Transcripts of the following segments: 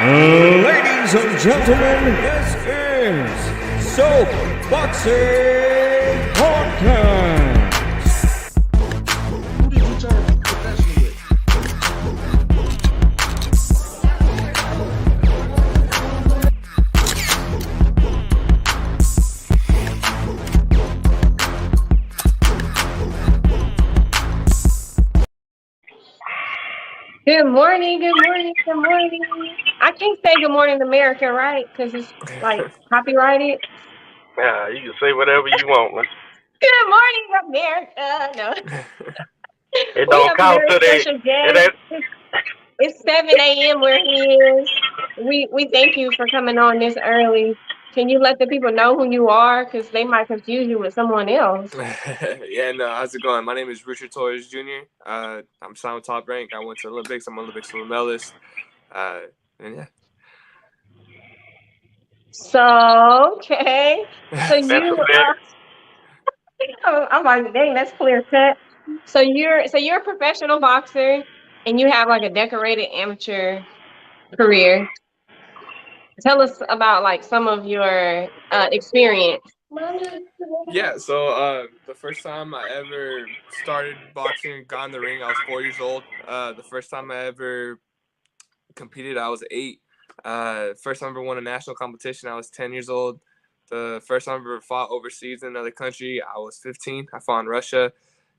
Ladies and gentlemen, this is Soap Boxing Podcast. Who did you turn professional with? Good morning, good morning, good morning. I can't say good morning America, right? Because it's like copyrighted. Yeah, you can say whatever you want, man. Good morning, America. No. It We don't have a count very till special it guest. ain't. It's 7 a.m. where he is. We thank you for coming on this early. Can you let the people know who you are? Because they might confuse you with someone else. Yeah, no, how's it going? My name is Richard Torrez Jr. I'm signed with Top Rank. I went to Olympics. I'm Olympics gold medalist. And yeah. So, okay. So That's you a fact. I'm like, dang, that's clear cut. So you're a professional boxer and you have like a decorated amateur career. Tell us about like some of your experience. Yeah, so the first time I ever started boxing, got in the ring, I was 4 years old. The first time I ever competed, I was 8. First time I ever won a national competition, I was 10 years old. The first time I ever fought overseas in another country, I was 15. I fought in Russia,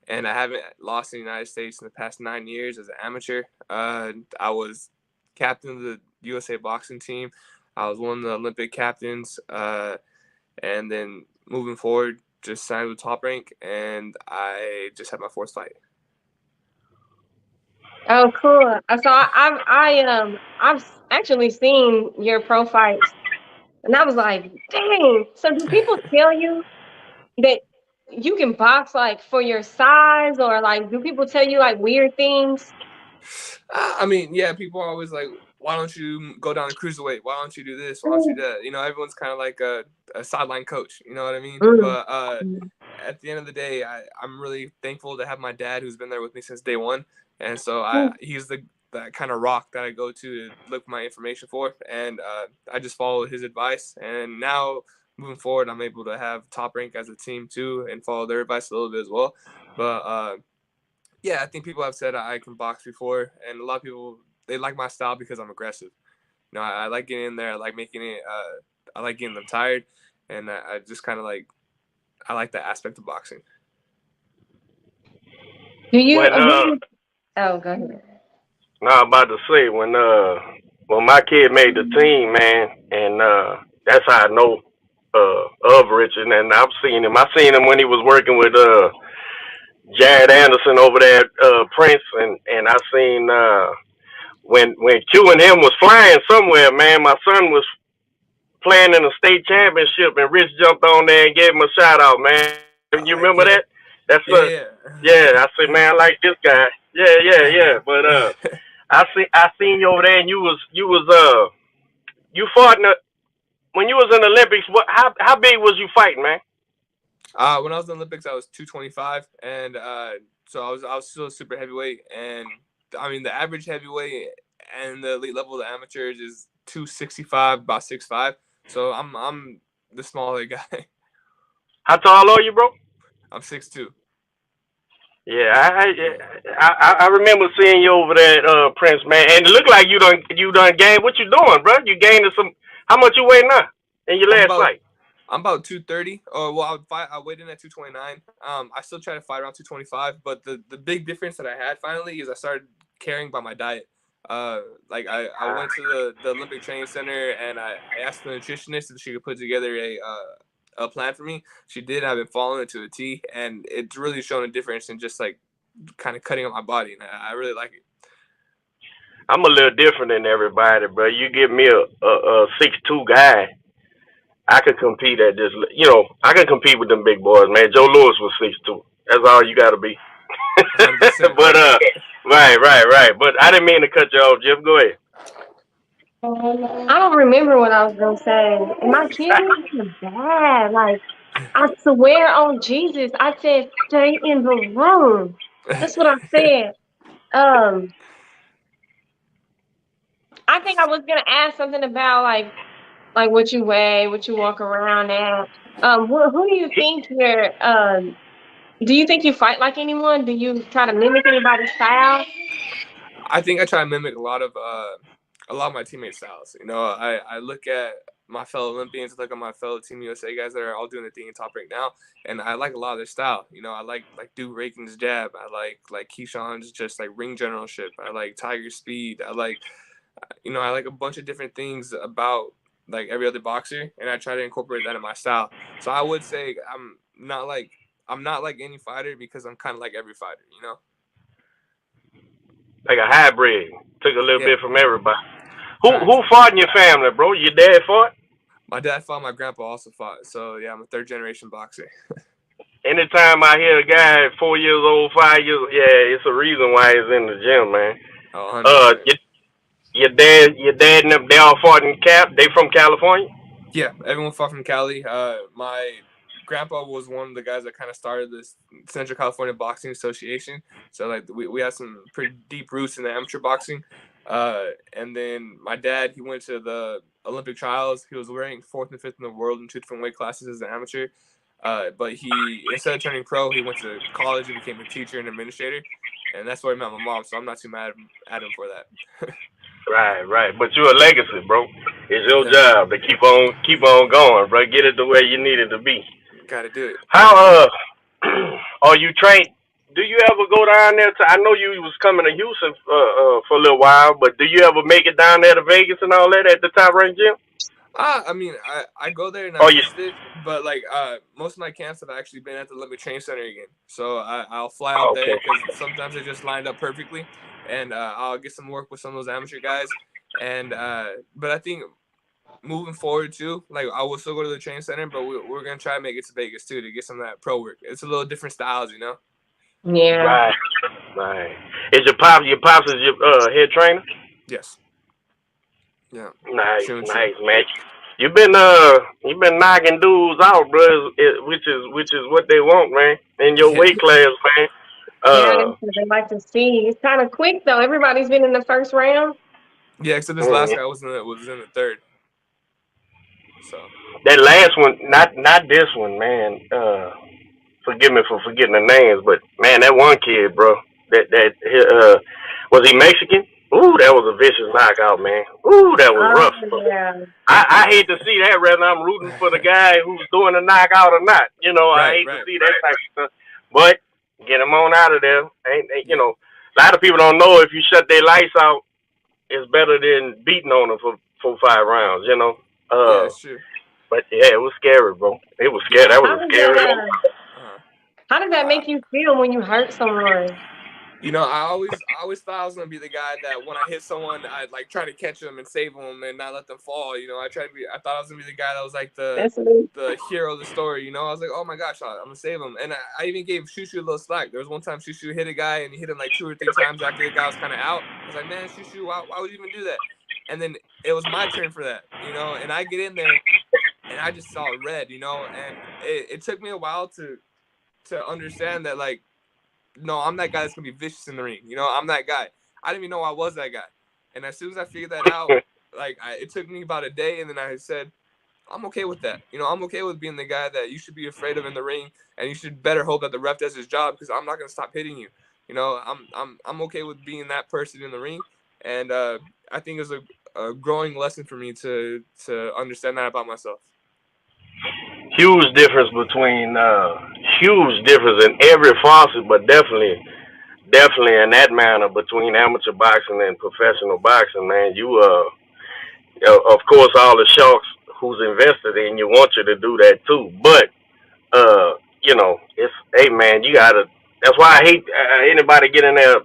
and I haven't lost in the United States in the past 9 years as an amateur. I was captain of the USA boxing team. I was one of the Olympic captains, and then moving forward, just signed with Top Rank, and I just had my 4th fight. Oh, cool. So I've actually seen your pro fights, and I was like, dang. So do people tell you that you can box like for your size, or like do people tell you like weird things? I mean, yeah, people are always like, why don't you go down to cruiserweight? Why don't you do this? Why don't you do that? You know, everyone's kind of like a sideline coach. You know what I mean? But at the end of the day, I'm really thankful to have my dad who's been there with me since day one. And so he's that kind of rock that I go to look for my information for. And I just follow his advice. And now moving forward, I'm able to have Top Rank as a team too and follow their advice a little bit as well. But yeah, I think people have said I can box before, and a lot of people, they like my style because I'm aggressive. You know, I like getting in there. I like making it. I like getting them tired, and I just kind of like. I like that aspect of boxing. Do you? When Oh, go ahead. no, I'm about to say when my kid made the team, man, and that's how I know of Richard, and I've seen him. I seen him when he was working with Jared Anderson over there at Prince, and I seen when Q and him was flying somewhere, man. My son was playing in a state championship, and Rich jumped on there and gave him a shout out, man. You remember Yeah. that? That's Yeah. yeah. I said, man, I like this guy. Yeah. But I seen you over there, and you fought when you was in the Olympics. How big was you fighting, man? When I was in the Olympics, I was 225, and so I was still super heavyweight. And I mean, the average heavyweight and the elite level of the amateurs is 265, about 6'5". So I'm the smaller guy. How tall are you, bro? I'm 6'2". Yeah, I remember seeing you over there at Prince, man, and it looked like you done gained. What you doing, bro? You gaining some? How much you weigh now in your last fight? I'm about 230. Well, I weighed in at 229. I still try to fight around 225, but the big difference that I had finally is I started caring about my diet. Like I went to the Olympic Training Center and I asked the nutritionist if she could put together a plan for me. She did. I've been following it to a T, and it's really shown a difference in just like kind of cutting up my body, and I really like it. I'm a little different than everybody, bro. You give me a 6'2" guy, I could compete at this. You know, I could compete with them big boys, man. Joe Louis was 6'2". That's all you got to be. 100%. But right. But I didn't mean to cut you off, Jim. Go ahead. I don't remember what I was gonna say. And my kids are bad. Like, I swear on Jesus, I said stay in the room. That's what I said. I I think I was gonna ask something about like what you weigh, what you walk around at. Who do you think you're? Do you think you fight like anyone? Do you try to mimic anybody's style? I think I try to mimic a lot of my teammates' styles. You know, I look at my fellow Olympians, I look at my fellow Team USA guys that are all doing the thing in top right now, and I like a lot of their style. You know, I like Duke Rakin's jab. I like Keyshawn's just like ring generalship. I like Tiger's speed. I like a bunch of different things about like every other boxer, and I try to incorporate that in my style. So I would say I'm not like any fighter because I'm kind of like every fighter. You know. Like a hybrid. Took a little Yeah. bit from everybody. Who fought in your family, bro? Your dad fought? My dad fought. My grandpa also fought. So yeah, I'm a third generation boxer. Anytime I hear a guy 4 years old, 5 years, yeah, it's a reason why he's in the gym, man. Oh, 100%. Your dad and them, they all fought in They from California? Yeah, everyone fought from Cali. My grandpa was one of the guys that kind of started this Central California Boxing Association. So like we had some pretty deep roots in the amateur boxing. And then my dad, he went to the Olympic trials. He was ranked 4th and 5th in the world in 2 different weight classes as an amateur. But he, instead of turning pro, he went to college and became a teacher and administrator. And that's where he met my mom. So I'm not too mad at him for that. Right. But you're a legacy, bro. It's your job to keep on going, bro. Get it the way you need it to be. Gotta do it. How are you trained? Do you ever go down there I know you was coming to Houston for a little while, but do you ever make it down there to Vegas and all that at the Top Rank Gym? I mean, I go there and I visit, but like most of my camps have actually been at the Olympic Training Center again. So I'll fly out there because sometimes they just lined up perfectly, and I'll get some work with some of those amateur guys. And but I think moving forward too, like I will still go to the training center, but we're gonna try to make it to Vegas too to get some of that pro work. It's a little different styles, you know. Yeah. Right. Is your pops is your head trainer? Yes. Yeah. Nice, man. You've been knocking dudes out, bro. Which is what they want, man. In your weight class, man. Yeah, they like to see. It's kind of quick though. Everybody's been in the first round. Yeah, except this last guy was in the third. So that last one, not this one, man. Forgive me for forgetting the names, but man, that one kid, bro. That was he Mexican? Ooh, that was a vicious knockout, man. Ooh, that was rough. Yeah. I hate to see that, whether I'm rooting for the guy who's doing the knockout or not. You know, I hate to see that type of stuff. But get him on out of there. You know, a lot of people don't know if you shut their lights out, it's better than beating on them for 4-5 rounds. You know. Yeah, that's true. But yeah, it was scary, bro. It was scary. That was scary. How does that make you feel when you hurt someone? You know, I always thought I was gonna be the guy that when I hit someone, I'd like try to catch them and save them and not let them fall. You know, I thought I was gonna be the guy that was like the hero of the story. You know, I was like, oh my gosh, I'm gonna save him. And I even gave Shushu a little slack. There was one time Shushu hit a guy and he hit him like 2 or 3 times after the guy was kind of out. I was like, man, Shushu, why would you even do that? And then it was my turn for that, you know. And I get in there and I just saw red, you know. And it took me a while to understand that, like, no, I'm that guy that's gonna be vicious in the ring. You know, I'm that guy. I didn't even know I was that guy. And as soon as I figured that out, like, it took me about a day, and then I said, I'm okay with that. You know, I'm okay with being the guy that you should be afraid of in the ring, and you should better hope that the ref does his job because I'm not gonna stop hitting you. You know, I'm okay with being that person in the ring, and I think it's a growing lesson for me to understand that about myself. Huge difference in every facet, but definitely in that manner between amateur boxing and professional boxing, man. You of course, all the sharks who's invested in you want you to do that too. But you know, it's, hey man, you gotta. That's why I hate anybody getting there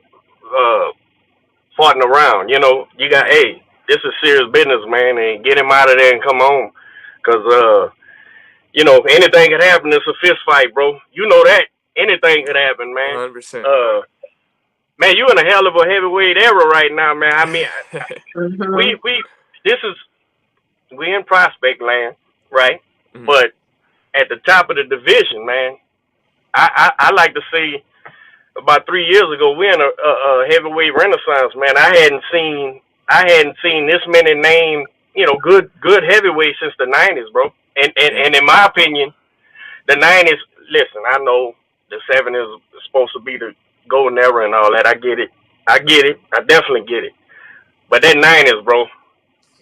farting around. You know, you got, hey, this is serious business, man, and get him out of there and come home, cause you know, anything could happen. It's a fist fight, bro. You know that. Anything could happen, man. 100%. Man, you in a hell of a heavyweight era right now, man. I mean, we in prospect land, right? Mm-hmm. But at the top of the division, man, I like to say about 3 years ago, we're in a heavyweight renaissance, man. I I hadn't seen this many named, good heavyweights since the '90s, bro. And in my opinion, the '90s. Listen, I know the '70s is supposed to be the golden era and all that. I get it. I definitely get it. But that '90s, bro,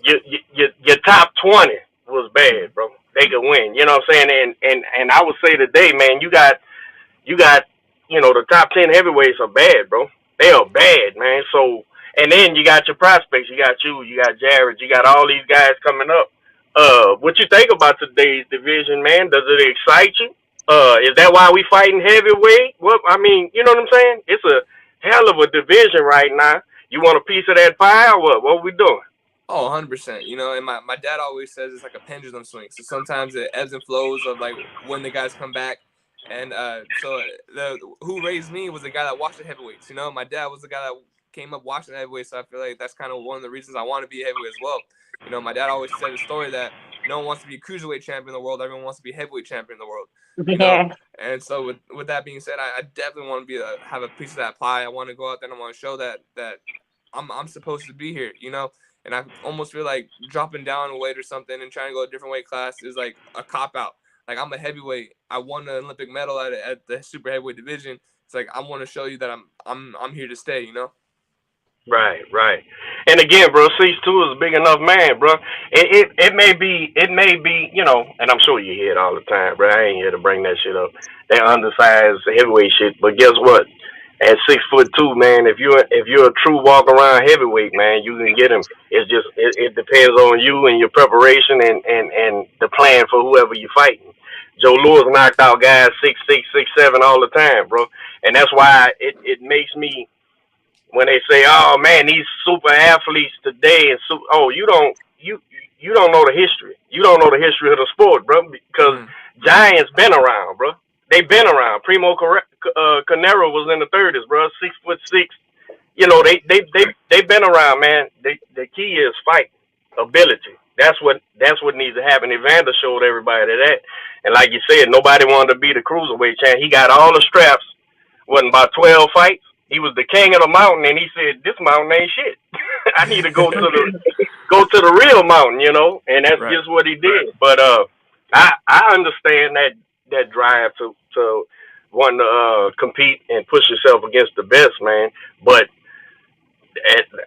your top 20 was bad, bro. They could win. You know what I'm saying? And I would say today, man, you got the top 10 heavyweights are bad, bro. They are bad, man. So and then you got your prospects. You got Jared, you got all these guys coming up. What you think about today's division, man? Does it excite you? Is that why we fighting heavyweight? Well, I mean, you know what I'm saying? It's a hell of a division right now. You want a piece of that pie or what? What we doing? Oh, 100%. And my dad always says it's like a pendulum swing. So sometimes it ebbs and flows of like when the guys come back. And so who raised me was the guy that watched the heavyweights. My dad was the guy that came up watching the heavyweights. So I feel like that's kind of one of the reasons I want to be a heavyweight as well. My dad always said the story that no one wants to be cruiserweight champion in the world. Everyone wants to be heavyweight champion in the world. Yeah. And so with that being said, I definitely want to have a piece of that pie. I want to go out there and I want to show that I'm supposed to be here, And I almost feel like dropping down a weight or something and trying to go a different weight class is like a cop out. Like I'm a heavyweight. I won the Olympic medal at the super heavyweight division. It's like I want to show you that I'm here to stay. Right. And again, bro, 6'2" is a big enough man, bro. It may be, and I'm sure you hear it all the time, bro. I ain't here to bring that shit up. That undersized heavyweight shit. But guess what? At 6'2", man, if you're a true walk around heavyweight, man, you can get him. It's just it depends on you and your preparation and the plan for whoever you're fighting. Joe Louis knocked out guys 6'6", 6'7" all the time, bro. And that's why it makes me, when they say, "Oh man, these super athletes today," and you don't know the history. You don't know the history of the sport, bro, because giants been around, bro. They been around. Primo Carnero was in the 30s, bro. 6'6". They been around, man. The key is fight ability. That's what needs to happen. Evander showed everybody that, and like you said, nobody wanted to be the cruiserweight champ. He got all the straps. Wasn't about 12 fights. He was the king of the mountain, and he said, "This mountain ain't shit. I need to go to the real mountain," and that's right. just what he did. But I understand that drive to want to compete and push yourself against the best, man. But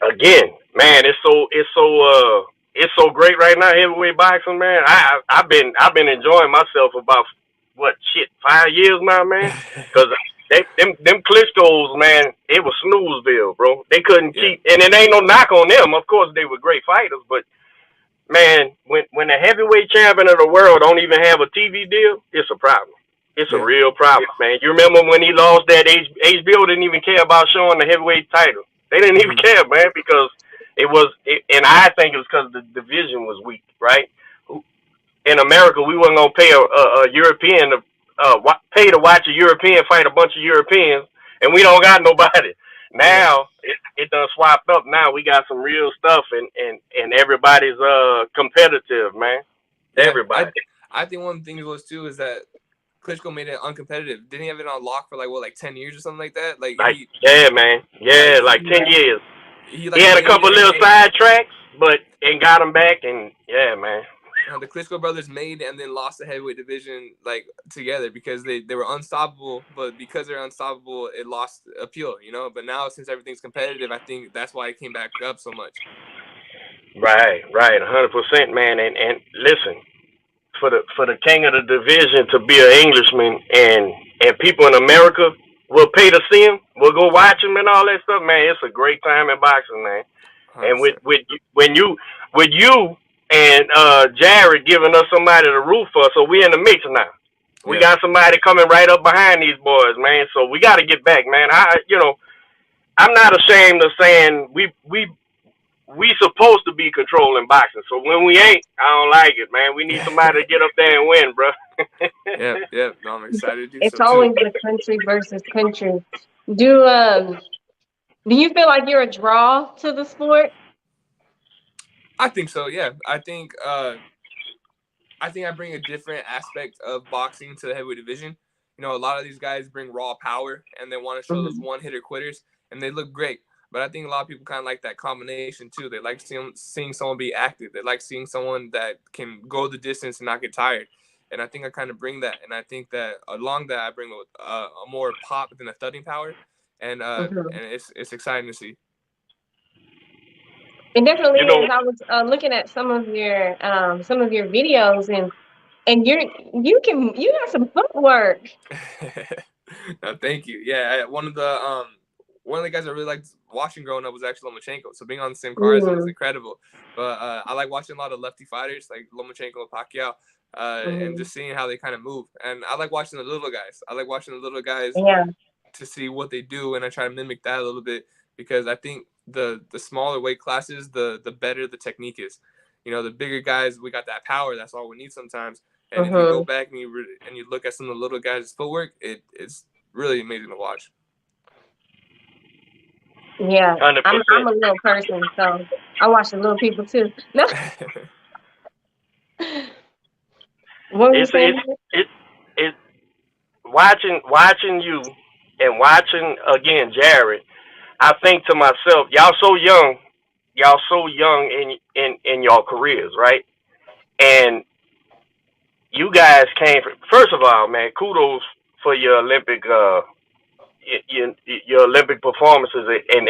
again, man, it's so great right now, heavyweight boxing, man. I've been enjoying myself about 5 years now, man, because them Klitschko's, man, it was Snoozeville, bro. They couldn't keep, and it ain't no knock on them. Of course, they were great fighters, but man, when a heavyweight champion of the world don't even have a TV deal, it's a problem. It's a real problem, man. You remember when he lost that HBO didn't even care about showing the heavyweight title. They didn't even care, man, because and I think it was because the division was weak, right? In America, we wasn't gonna pay a European to pay to watch a European fight a bunch of Europeans, and we don't got nobody. Now it done swapped up. Now we got some real stuff, and everybody's competitive, man. Everybody. I think one of the things was too is that Klitschko made it uncompetitive. Didn't he have it on lock for like 10 years or something like that? Like 10 years. He had a couple little side tracks, and got him back, and man. The Klitschko brothers made and then lost the heavyweight division together because they were unstoppable, but because they're unstoppable, it lost appeal, But now since everything's competitive, I think that's why it came back up so much. Right, 100%, man. And listen, for the king of the division to be an Englishman and people in America will pay to see him, will go watch him and all that stuff, man. It's a great time in boxing, man. 100%. And with you and Jared giving us somebody to root for, so we in the mix now. We got somebody coming right up behind these boys, man. So we got to get back, man. I'm not ashamed of saying we supposed to be controlling boxing. So when we ain't, I don't like it, man. We need somebody to get up there and win, bro. Yeah. No, I'm excited to do It's so always too. the country versus country. Do you feel like you're a draw to the sport? I think so. Yeah, I think I bring a different aspect of boxing to the heavyweight division. A lot of these guys bring raw power and they want to show those one-hitter quitters, and they look great. But I think a lot of people kind of like that combination too. They like seeing someone be active. They like seeing someone that can go the distance and not get tired. And I think I kind of bring that. And I think that along that, I bring a more pop than a thudding power. And it's exciting to see. It definitely You know, is. I was looking at some of your videos, and you got some footwork. No, thank you. Yeah, one of the guys I really liked watching growing up was actually Lomachenko. So being on the same card is incredible. But I like watching a lot of lefty fighters like Lomachenko and Pacquiao, and just seeing how they kind of move. And I like watching the little guys. I like watching the little guys Yeah. to see what they do, and I try to mimic that a little bit because I think the smaller weight classes, the better the technique is. You know, the bigger guys, we got that power. That's all we need sometimes. And if you go back and you look at some of the little guys' footwork, it's really amazing to watch. Yeah, 100%. I'm a little person, so I watch the little people too. No, what were you saying? It's watching you and watching again Jared. I think to myself, y'all so young in your careers, right? And you guys came from, first of all, man, kudos for your Olympic your Olympic performances and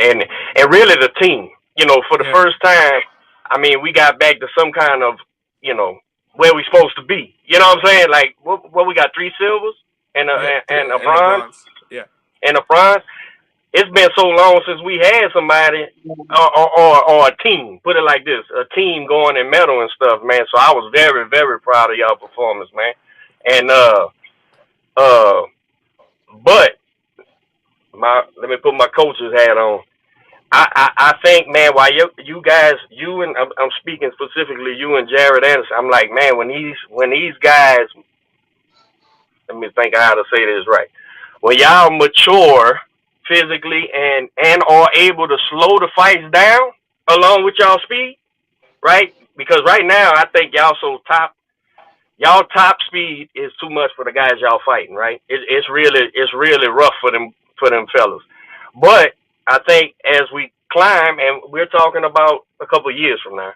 really the team. You know, for the first time, I mean, we got back to some kind of, you know, where we supposed to be. You know what I'm saying? Like, what we got, 3 silvers and a bronze? Yeah. And a bronze. It's been so long since we had somebody or a team, put it like this, a team going and medal and stuff, man. So I was very, very proud of y'all performance, man. And but let me put my coach's hat on. I think, man, while you guys, and I'm speaking specifically you and Jared Anderson, I'm like, man, when these guys, let me think of how to say this right. When y'all mature physically and are able to slow the fights down along with y'all speed, right? Because right now I think y'all top speed is too much for the guys y'all fighting, right? It's really rough for them fellas. But I think as we climb, and we're talking about a couple of years from now,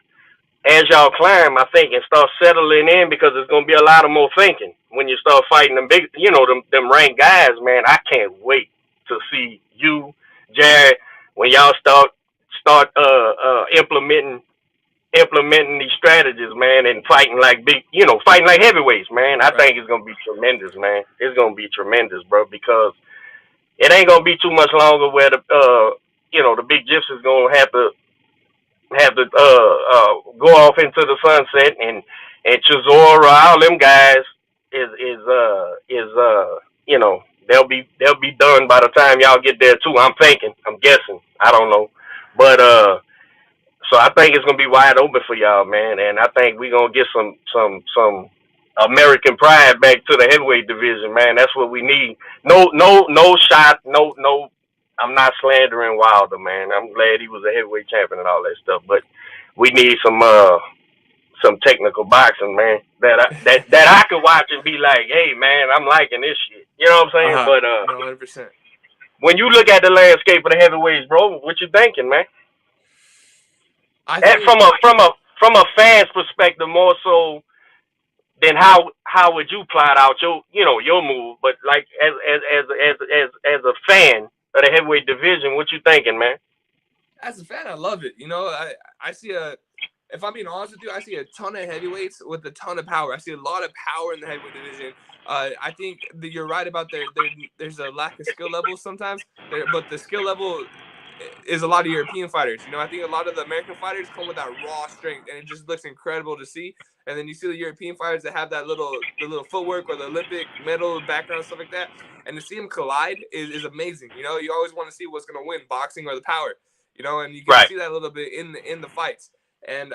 as y'all climb, I think, and start settling in, because there's going to be a lot of more thinking when you start fighting them big, you know, them ranked guys, man. I can't wait to see you, Jared, when y'all start implementing these strategies, man, and fighting like heavyweights, man. I think it's going to be tremendous, man. It's going to be tremendous, bro, because it ain't going to be too much longer where the big gypsies going to have to go off into the sunset, and Chisora, all them guys is you know, they'll be done by the time y'all get there too. I'm guessing, I don't know, but so I think it's gonna be wide open for y'all, man, and I think we're gonna get some American pride back to the heavyweight division, man. That's what we need. No shot, no. I'm not slandering Wilder, man. I'm glad he was a heavyweight champion and all that stuff, but we need some technical boxing, man. That I could watch and be like, hey, man, I'm liking this shit. You know what I'm saying? But 100%. When you look at the landscape of the heavyweights, bro, what you thinking, man? From a fan's perspective, more so than how would you plot out your move, but like as a fan of the heavyweight division, what you thinking, man? As a fan, I love it. You know, I see if I'm being honest with you, I see a ton of heavyweights with a ton of power. I see a lot of power in the heavyweight division. I think that you're right about there's a lack of skill level sometimes, but the skill level is a lot of European fighters. You know, I think a lot of the American fighters come with that raw strength, and it just looks incredible to see. And then you see the European fighters that have that little footwork or the Olympic medal background, stuff like that. And to see them collide is amazing. You know, you always want to see what's going to win, boxing or the power. You know, and you can see that a little bit in the fights. And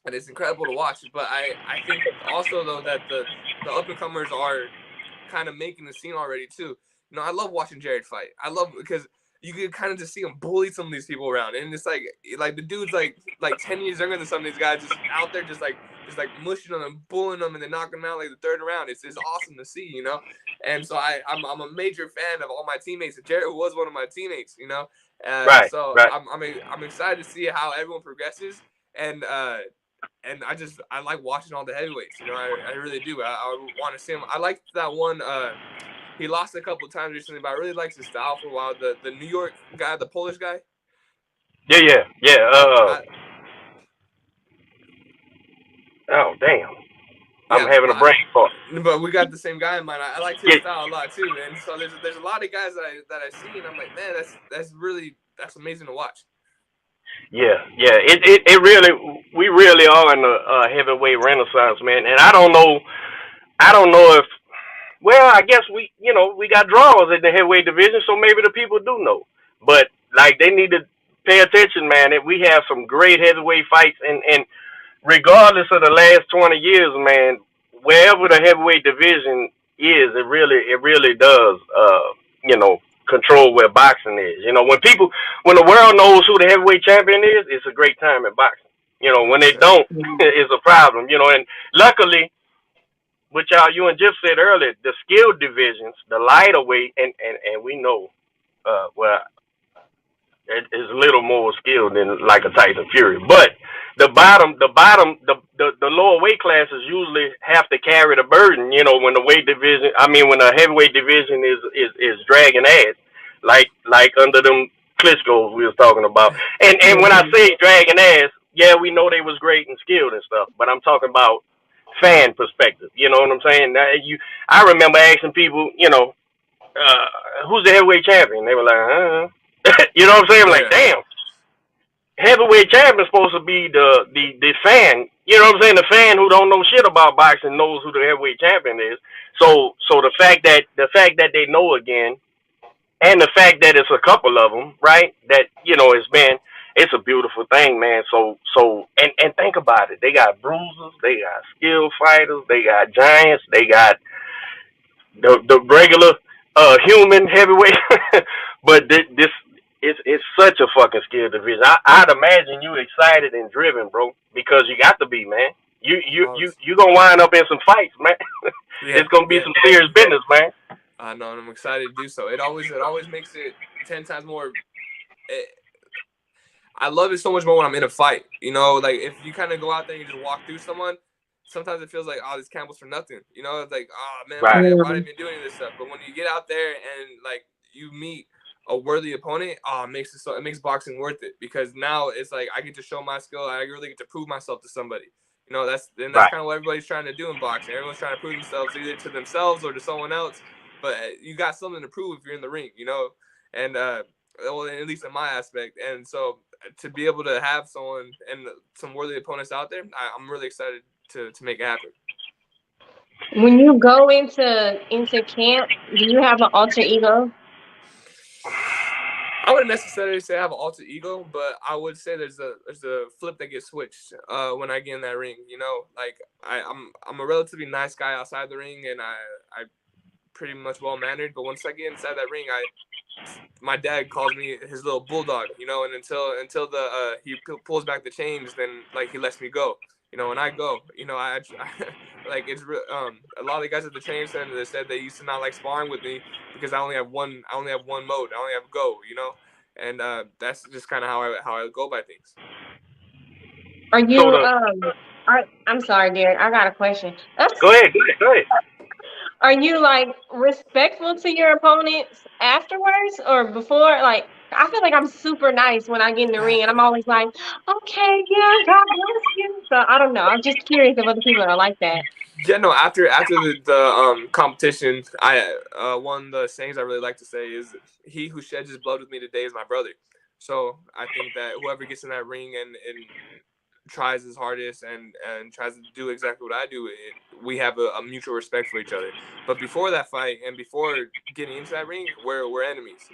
it's incredible to watch. But I think also, though, that the up-and-comers are kind of making the scene already, too. You know, I love watching Jared fight. I love because you can kind of just see him bully some of these people around. And it's like the dude's like 10 years younger than some of these guys, just out there just mushing them and bullying them and then knocking them out like the third round. It's awesome to see, you know? And so I'm a major fan of all my teammates. Jared was one of my teammates, you know? Right, So right. I'm excited to see how everyone progresses, and I like watching all the heavyweights. You know, I really do. I want to see him. I liked that one. He lost a couple of times recently, but I really liked his style for a while. The New York guy, the Polish guy. Yeah. I, Oh damn, I'm yeah, having a brain fart. but we got the same guy in mind. I liked his Yeah, style a lot too, and so there's a lot of guys that I see, and I'm like, man, that's amazing to watch. yeah. It really, we really are in a heavyweight renaissance, man. And I don't know if, well, I guess we got draws in the heavyweight division, so maybe the people do know. But like, they need to pay attention, man. That we have some great heavyweight fights, and regardless of the last 20 years, man, wherever the heavyweight division is, it really does, control where boxing is. When the world knows who the heavyweight champion is, it's a great time in boxing. When they 100%. don't, it's a problem. And luckily, which you and Jeff said earlier, the skill divisions, the lighter weight, and we know, well, it is a little more skilled than like a Tyson Fury. But the lower weight classes usually have to carry the burden. When the weight division, when the heavyweight division is dragging ass, like under them Klitschko's we was talking about. And when I say dragging ass, yeah, we know they was great and skilled and stuff, but I'm talking about fan perspective. You know what I'm saying? I remember asking people, who's the heavyweight champion? They were like, you know what I'm saying? I'm like, damn, heavyweight champion is supposed to be the fan. You know what I'm saying? The fan who don't know shit about boxing knows who the heavyweight champion is. So the fact that they know again, and the fact that it's a couple of them, right? That it's a beautiful thing, man. So and think about it. They got bruisers, they got skilled fighters, they got giants, they got the regular human heavyweight. But this it's such a fucking skill division. I'd imagine you excited and driven, bro, because you got to be, man. You gonna wind up in some fights, man. It's gonna be some serious business, man. I know, and I'm excited to do so. It always makes it 10 times more. I love it so much more when I'm in a fight. Like if you kind of go out there and you just walk through someone, sometimes it feels like, oh, this campus for nothing. It's like, oh man, why did I even do any of this stuff? But when you get out there and like you meet a worthy opponent, it makes boxing worth it, because now it's like I get to show my skill. I really get to prove myself to somebody. That's kind of what everybody's trying to do in boxing. Everyone's trying to prove themselves either to themselves or to someone else. But you got something to prove if you're in the ring, and well, at least in my aspect. And so to be able to have someone and some worthy opponents out there, I'm really excited to make it happen. When you go into camp, do you have an alter ego? I wouldn't necessarily say I have an alter ego, but I would say there's a flip that gets switched when I get in that ring. Like I'm a relatively nice guy outside the ring, and I pretty much well mannered. But once I get inside that ring, my dad calls me his little bulldog. And until he pulls back the chains, then like he lets me go. When I go, I like it's a lot of the guys at the training center that said they used to not like sparring with me because I only have one mode. I only have go, and that's just kind of how I go by things. Are you I'm sorry, Derek. I got a question. Go ahead. Are you like respectful to your opponents afterwards or before? Like, I feel like I'm super nice when I get in the ring, and I'm always like, okay, yeah, God bless you. So I don't know. I'm just curious if other people are like that. Yeah, no. After the competition, one of the sayings I really like to say is, "He who sheds his blood with me today is my brother." So I think that whoever gets in that ring and tries his hardest and tries to do exactly what I do, we have a mutual respect for each other. But before that fight and before getting into that ring, we're enemies.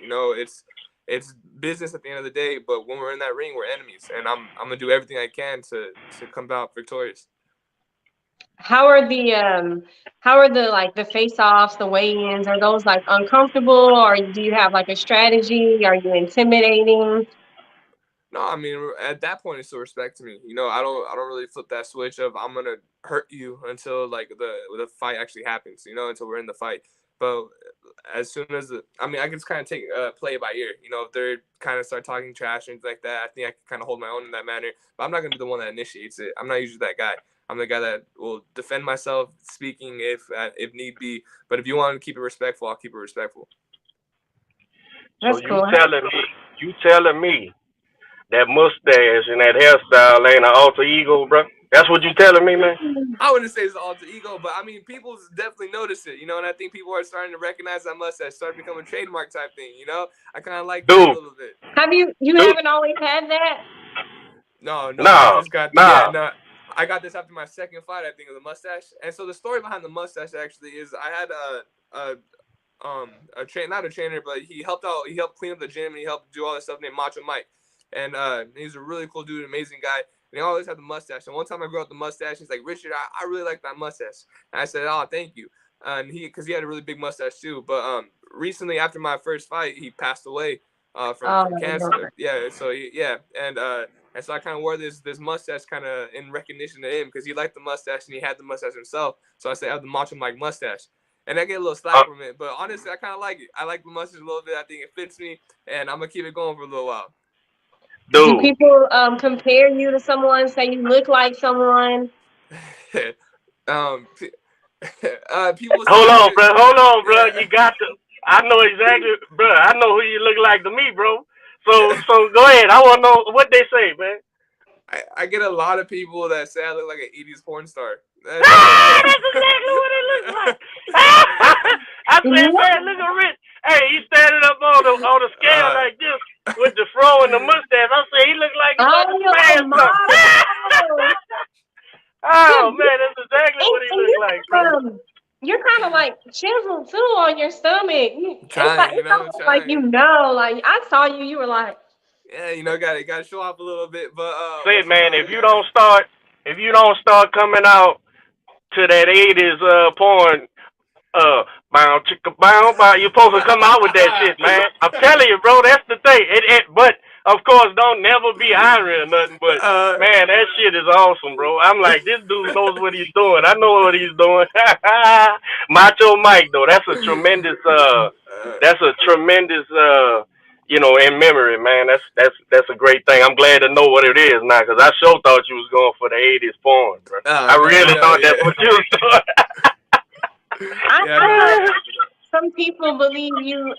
It's business at the end of the day. But when we're in that ring, we're enemies, and I'm gonna do everything I can to come out victorious. How are the like the face-offs, the weigh-ins? Are those like uncomfortable, or do you have like a strategy? Are you intimidating? No, at that point, it's still respect to me. I don't really flip that switch of I'm gonna hurt you until like the fight actually happens. Until we're in the fight. But as soon as I can just kind of take play it by ear. You know, if they're kind of start talking trash and things like that, I think I can kind of hold my own in that manner. But I'm not gonna be the one that initiates it. I'm not usually that guy. I'm the guy that will defend myself, speaking if need be. But if you want to keep it respectful, I'll keep it respectful. That's So cool. you telling me that mustache and that hairstyle ain't an alter ego, bro? That's what you telling me, man? I wouldn't say it's an alter ego, but I mean, people definitely notice it, you know, and I think people are starting to recognize that mustache, starting to become a trademark type thing, you know? I kind of like that a little bit. Have you haven't always had that? No, No, I just got, no. no, I got this after my second fight, I think, of the mustache. And so the story behind the mustache actually is I had not a trainer, but he helped clean up the gym and he helped do all this stuff named Macho Mike. And he's a really cool dude, amazing guy. And he always had the mustache. And one time I grew out the mustache, he's like, Richard, I really like that mustache. And I said, oh, thank you. And because he had a really big mustache too. But recently after my first fight, he passed away from cancer. No. Yeah. So and so I kind of wore this mustache kind of in recognition to him because he liked the mustache and he had the mustache himself. So I said I have the Macho Mike mustache. And I get a little slack from it. But honestly, I kind of like it. I like the mustache a little bit. I think it fits me. And I'm going to keep it going for a little while. Dude. Do people compare you to someone, say you look like someone? People Hold on, bro. Yeah. You got to. I know exactly, bro. I know who you look like to me, bro. So go ahead. I want to know what they say, man. I get a lot of people that say I look like an 80s porn star. That's exactly what it looks like. I said, man, look at Rich. Hey, he's standing up on the scale like this with the fro and the mustache. I said, he look like he's Oh man, that's exactly what he looks like, bro. You're kind of like chiseled too on your stomach. It's like I saw you. You were like, yeah, you know, got to show off a little bit. But say, man, if you don't start coming out to that 80s porn, bow chicka bow, you're supposed to come out with that shit, man. I'm telling you, bro, that's the thing. But of course, don't never be iron or nothing. But man, that shit is awesome, bro. I'm like, this dude knows what he's doing. I know what he's doing. Macho Mike, though, that's a tremendous, in memory, man. That's a great thing. I'm glad to know what it is now, because I sure thought you was going for the 80s porn, bro. I really thought that's what you was doing. I heard some people believe you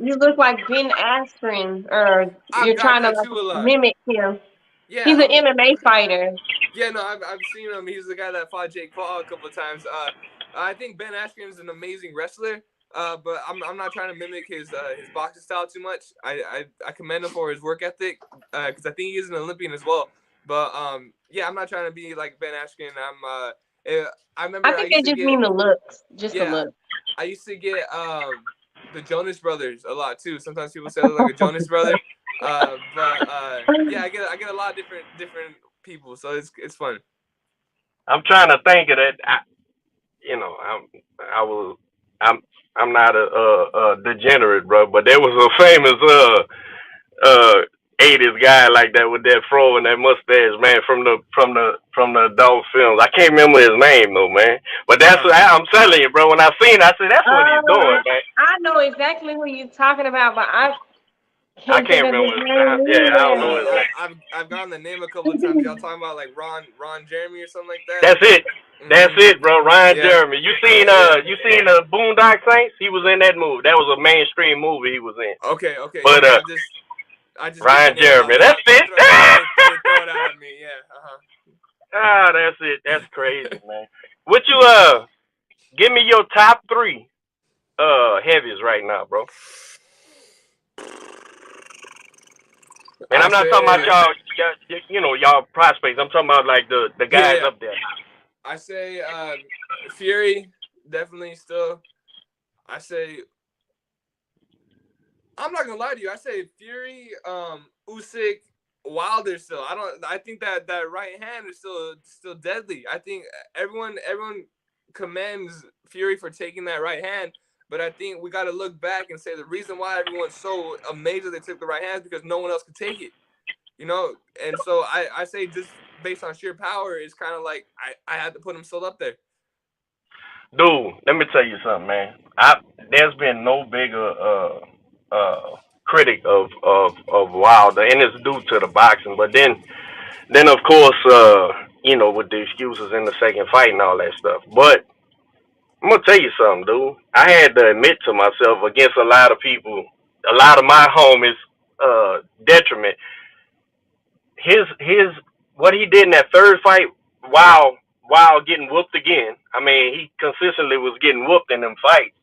look like Ben Askren, or you're trying to mimic him. Yeah, he's an MMA fighter. Yeah, no, I've seen him. He's the guy that fought Jake Paul a couple of times. I think Ben Askren is an amazing wrestler. But I'm not trying to mimic his boxing style too much. I commend him for his work ethic because I think he's an Olympian as well. But I'm not trying to be like Ben Askren. I think they just mean the looks, the look. I used to get the Jonas Brothers a lot too. Sometimes people say I look like a Jonas brother. I get a lot of different people, so it's fun. I'm trying to think of that. I'm not a degenerate, bro, but there was a famous 80s guy like that with that fro and that mustache, man, from the adult films. I can't remember his name though, man. But I'm telling you, bro. When I seen it, I said, that's what he's doing, man. I know exactly what you're talking about, but I can't remember his name. Yeah, I don't know his name. I've gotten the name a couple of times. Y'all talking about like Ron Jeremy or something like that? That's it. That's it, bro. Ryan Jeremy. You seen the Boondock Saints? He was in that movie. That was a mainstream movie he was in. Okay. But I just Ryan Jeremy. That's it. Throw it out at me. Yeah. That's it. That's crazy, man. Would you give me your top 3 heavies right now, bro? And I'm not talking about y'all prospects. I'm talking about like the guys up there. I say Fury, definitely still. I say, I'm not gonna lie to you. I say Fury, Usyk, Wilder still. I think that right hand is still deadly. I think everyone commends Fury for taking that right hand, but I think we got to look back and say the reason why everyone's so amazed that they took the right hand is because no one else could take it. And so I say just based on sheer power, it's kind of like I had to put him still up there. Dude, let me tell you something, man. There's been no bigger critic of Wilder, and it's due to the boxing. But then of course, with the excuses in the second fight and all that stuff. But I'm gonna tell you something, dude. I had to admit to myself against a lot of people, a lot of my homies, detriment. His what he did in that third fight, while getting whooped again. I mean, he consistently was getting whooped in them fights.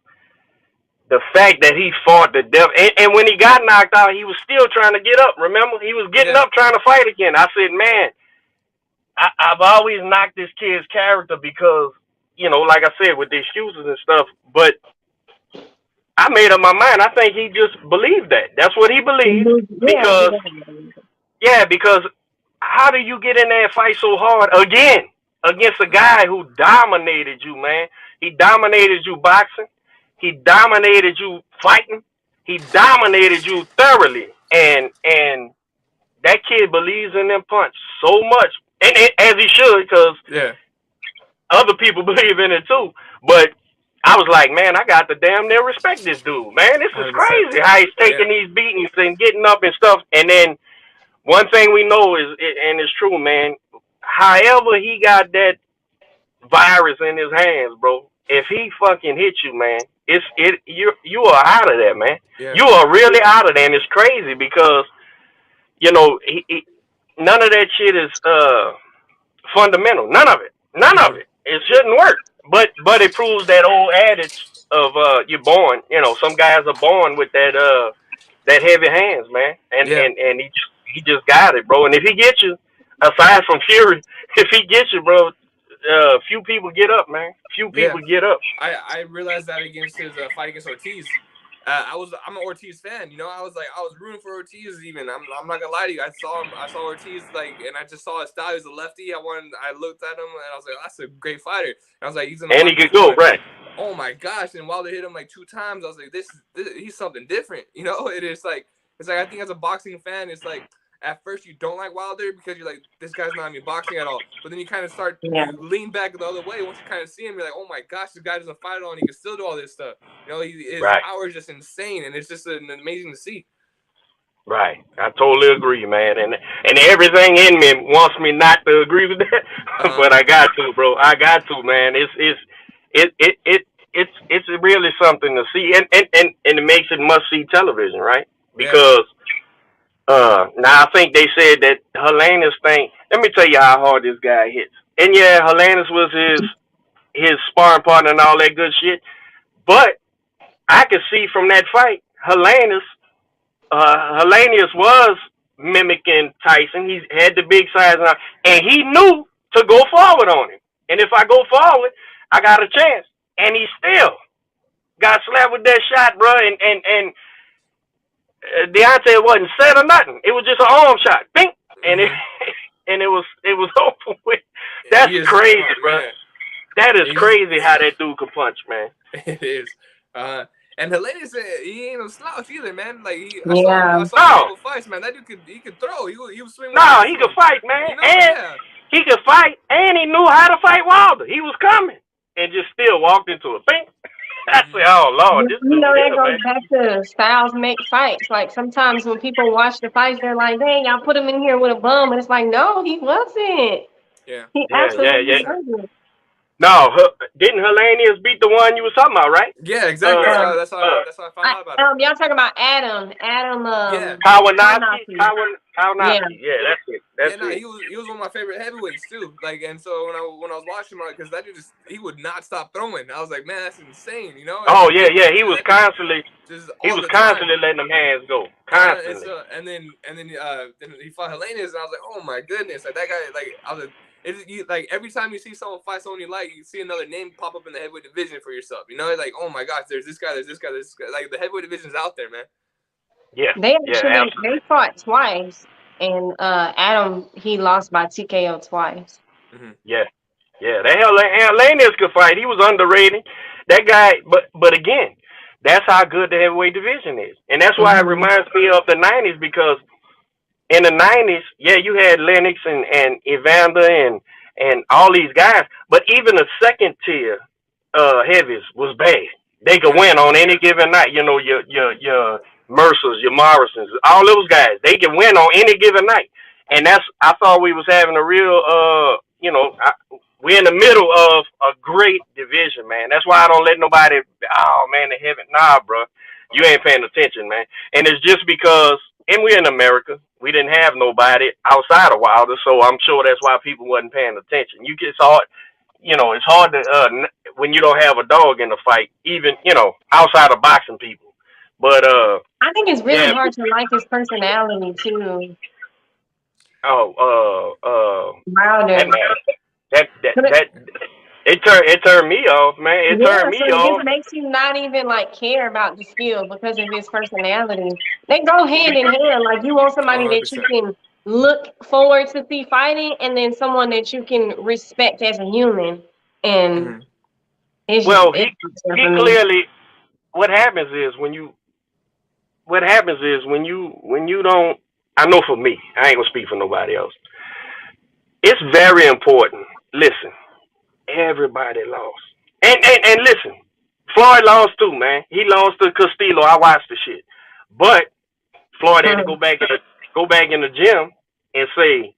The fact that he fought the death, and when he got knocked out, he was still trying to get up. Remember, he was getting up, trying to fight again. I said, man, I've always knocked this kid's character because, like I said, with the excuses and stuff. But I made up my mind. I think he just believed that. That's what he believed. Because how do you get in there and fight so hard again against a guy who dominated you, man? He dominated you boxing. He dominated you fighting. He dominated you thoroughly. And that kid believes in them punch so much. And as he should, because other people believe in it too. But I was like, man, I got to damn near respect this dude, man. This is 100%. Crazy how he's taking these beatings and getting up and stuff. And then one thing we know is, and it's true, man, however he got that virus in his hands, bro, if he fucking hits you, man, you are out of there, man. Yeah. You are really out of there, and it's crazy because, none of that shit is fundamental. None of it. It shouldn't work. But it proves that old adage of you're born. Some guys are born with that heavy hands, man. And he just got it, bro. And if he gets you, aside from Fury, if he gets you, bro, few people get up, man. Few people get up. I realized that against his fight against Ortiz. I'm an Ortiz fan, I was rooting for Ortiz even. I'm not gonna lie to you. I saw Ortiz and I just saw his style. He was a lefty. I looked at him and I was like, that's a great fighter. And I was like, and he could go, right? Oh my gosh! And Wilder hit him like 2 times. I was like, this he's something different, It is like I think as a boxing fan, it's like at first you don't like Wilder because you're like, this guy's not even boxing at all. But then you kind of start to lean back the other way. Once you kind of see him, you're like, oh my gosh, this guy doesn't fight at all, and he can still do all this stuff. His power is just insane, and it's just amazing to see. Right, I totally agree, man, and everything in me wants me not to agree with that, but I got to, bro. I got to, man. It's really something to see, and it makes it must see television, right? Because. Now I think they said that Helenius thing. Let me tell you how hard this guy hits. And yeah, Helenius was his sparring partner and all that good shit. But I could see from that fight, Helenius was mimicking Tyson. He had the big size, and he knew to go forward on him. And if I go forward, I got a chance. And he still got slapped with that shot, bro. And Deontay wasn't said or nothing. It was just an arm shot. Bing! And it was over with. That's crazy, bro. Man. That is crazy how that dude can punch, man. It is. And Helenius, he ain't no slouch either, man. Like I saw him fights, man. That dude could throw. He was swinging. No, he could fight, man. He could fight, and he knew how to fight Wilder. He was coming, and just still walked into a bing. I say, oh Lord, this that goes back to styles make fights. Like sometimes when people watch the fights, they're like, "Dang, y'all put him in here with a bum," and it's like, no, he wasn't. Yeah, he absolutely wasn't. No, didn't Helenius beat the one you was talking about, right? Yeah, exactly. That's how I found out about it. Y'all talking about Adam. Kawanowski. Yeah, that's it. That's it. He was one of my favorite heavyweights too. And so when I was watching him, because that dude he would not stop throwing. I was like, man, that's insane, Oh yeah. He was constantly letting them hands go. Constantly. And then he fought Helenius, and I was like, oh my goodness, like that guy, I was like, every time you see someone fight someone you like, you see another name pop up in the heavyweight division for yourself. Like, oh my gosh, there's this guy. Like the heavyweight division's out there, man. Yeah. They fought twice, and Adam, he lost by TKO twice. Mm-hmm. Yeah. That Helenius could fight. He was underrated. That guy, but again, that's how good the heavyweight division is, and that's why it reminds me of the '90s because. In the 90s, you had Lennox and Evander and all these guys, but even the second tier heavies was bad. They could win on any given night. You know, your Mercers, your Morrisons, all those guys. They can win on any given night. And I thought we was having a real we're in the middle of a great division, man. That's why I don't let nobody. Oh man, the heaven, nah, bro, you ain't paying attention, man. And it's just because, and we're in America, we didn't have nobody outside of Wilder, so I'm sure that's why people wasn't paying attention. It's hard, it's hard to when you don't have a dog in the fight, even outside of boxing people. But I think it's really hard to like his personality too. Wilder. That it turned me off, man. Turned me off. It just makes you not even like care about the skill because of his personality. They go hand in hand. Like you want somebody 100%. That you can look forward to see fighting, and then someone that you can respect as a human. And he clearly. What happens is when you don't. I know for me, I ain't gonna speak for nobody else. It's very important. Listen, everybody lost, and listen, Floyd lost too, man. He lost to Castillo. I watched the shit, but Floyd had to go back in the gym and say,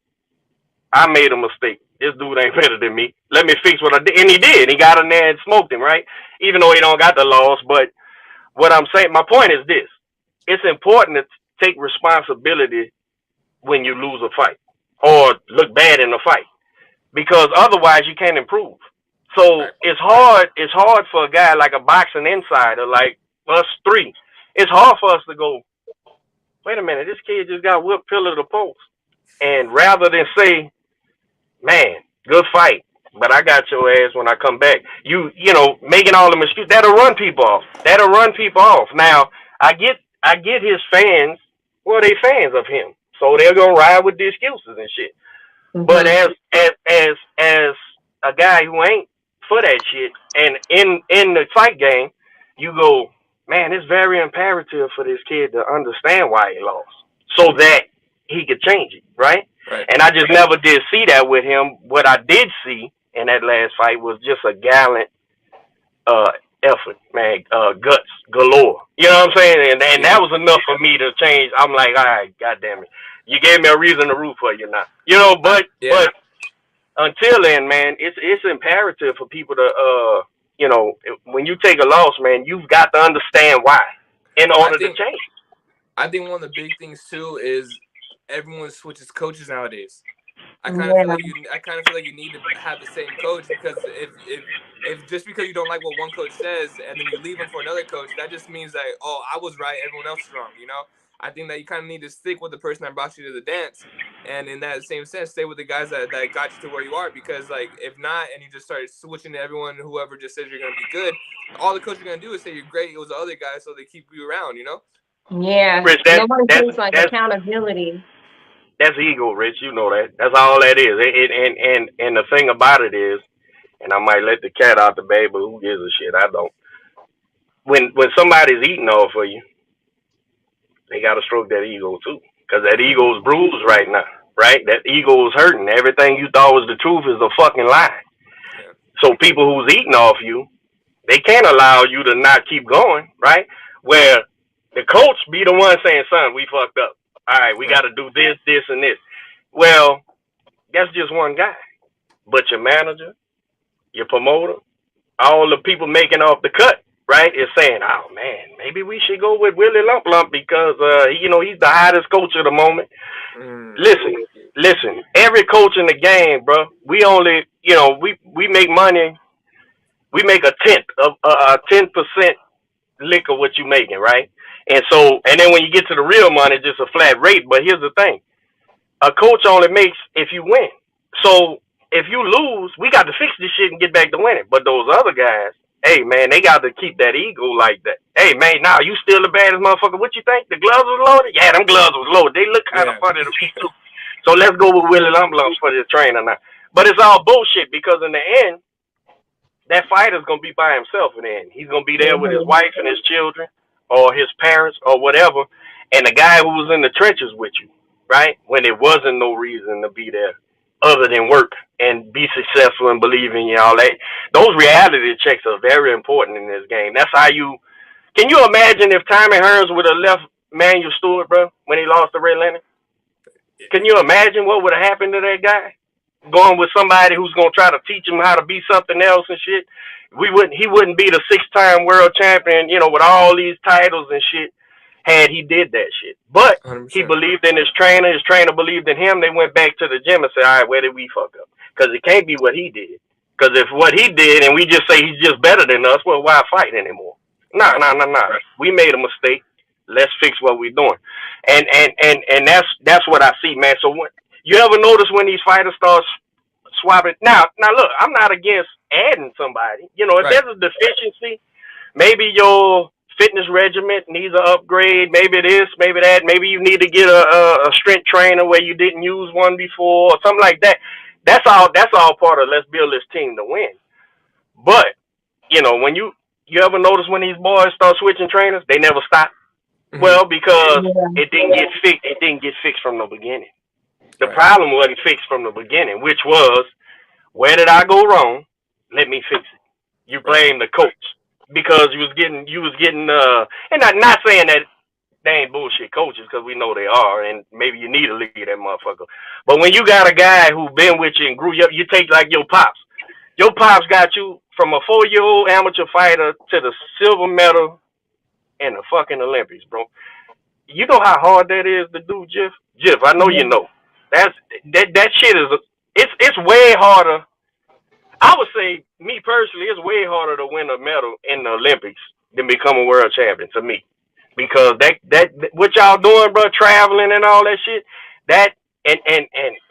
"I made a mistake. This dude ain't better than me. Let me fix what I did," and he did. He got in there and smoked him, right? Even though he don't got the loss, but what I'm saying, my point is this: it's important to take responsibility when you lose a fight or look bad in a fight, because otherwise you can't improve. So it's hard for a guy like a boxing insider like us three. It's hard for us to go, wait a minute, this kid just got whipped pillar to post. And rather than say, man, good fight, but I got your ass when I come back, making all the excuses, that'll run people off. Now, I get his fans, well, they fans of him. So they're gonna ride with the excuses and shit. Mm-hmm. But as a guy who ain't for that shit, and in the fight game, you go, man, it's very imperative for this kid to understand why he lost, so that he could change it, right? And I just never did see that with him. What I did see in that last fight was just a gallant effort, man, guts galore. You know what I'm saying? And that was enough for me to change. I'm like, all right, goddamn it, you gave me a reason to root for you now. But until then, man, it's imperative for people to when you take a loss, man, you've got to understand why in order to change. I think one of the big things too is everyone switches coaches nowadays. I kind of feel like you need to have the same coach, because if just because you don't like what one coach says and then you leave him for another coach, that just means that, oh, I was right, everyone else is wrong, I think that you kind of need to stick with the person that brought you to the dance, and in that same sense, stay with the guys that got you to where you are, because like if not, and you just start switching to everyone, whoever just says you're going to be good, all the coach are going to do is say you're great, it was the other guy, so they keep you around, Yeah, Rich, nobody feels like accountability. That's ego, Rich. You know that. That's all that is. And the thing about it is, and I might let the cat out the bag, but who gives a shit? I don't. When somebody's eating off of you, they got to stroke that ego too, because that ego's bruised right now, right? That ego is hurting. Everything you thought was the truth is a fucking lie. So people who's eating off you, they can't allow you to not keep going, right? Where the coach be the one saying, son, we fucked up. All right, we got to do this, this, and this. Well, that's just one guy. But your manager, your promoter, all the people making off the cut, right, is saying, oh, man, maybe we should go with Willie Lump Lump because, he's the hottest coach of the moment. Listen, every coach in the game, bro, we only, we make money. We make a 10% lick of what you making, right? And then when you get to the real money, just a flat rate. But here's the thing. A coach only makes if you win. So if you lose, we got to fix this shit and get back to winning. But those other guys, hey, man, they got to keep that ego like that. Hey, man, now you still the baddest motherfucker. What you think? The gloves was loaded? Yeah, them gloves was loaded. They look kind of funny to me, too. So let's go with Willie Lump Lumps for this trainer now. But it's all bullshit, because in the end, that fighter's going to be by himself in the end. He's going to be there with his wife and his children, or his parents, or whatever, and the guy who was in the trenches with you, right, when there wasn't no reason to be there, other than work and be successful and believe in you all that. Those reality checks are very important in this game. That's how you. Can you imagine if Tommy Hearns would have left Manuel Stewart, bro, when he lost to Red Leonard? Can you imagine what would have happened to that guy? Going with somebody who's gonna try to teach him how to be something else and shit. He wouldn't be the 6-time world champion, with all these titles and shit, had he did that shit. But 100%. he believed in his trainer believed in him. They went back to the gym and said, all right, where did we fuck up? Because it can't be what he did. Because if what he did and we just say he's just better than us, well, why fight anymore? No. We made a mistake. Let's fix what we're doing. And that's what I see, man. So when you ever notice when these fighters start swapping? Now look, I'm not against adding somebody. If Right. there's a deficiency, maybe your fitness regimen needs an upgrade. Maybe this, maybe that. Maybe you need to get a strength trainer where you didn't use one before or something like that. That's all part of let's build this team to win. But, when you ever notice when these boys start switching trainers, they never stop? Mhm. Well, because it didn't get fixed. It didn't get fixed from the beginning. The problem wasn't fixed from the beginning, which was, where did I go wrong? Let me fix it. You blame the coach because you was getting and I'm not saying that they ain't bullshit coaches, because we know they are, and maybe you need to lead that motherfucker. But when you got a guy who been with you and grew you up, you take like your pops. Your pops got you from a 4-year-old amateur fighter to the silver medal in the fucking Olympics, bro. You know how hard that is to do, Jeff? Jeff, I know you know. That shit is it's way harder. I would say, me personally, it's way harder to win a medal in the Olympics than become a world champion to me. Because that what y'all doing, bro, traveling and all that shit, that and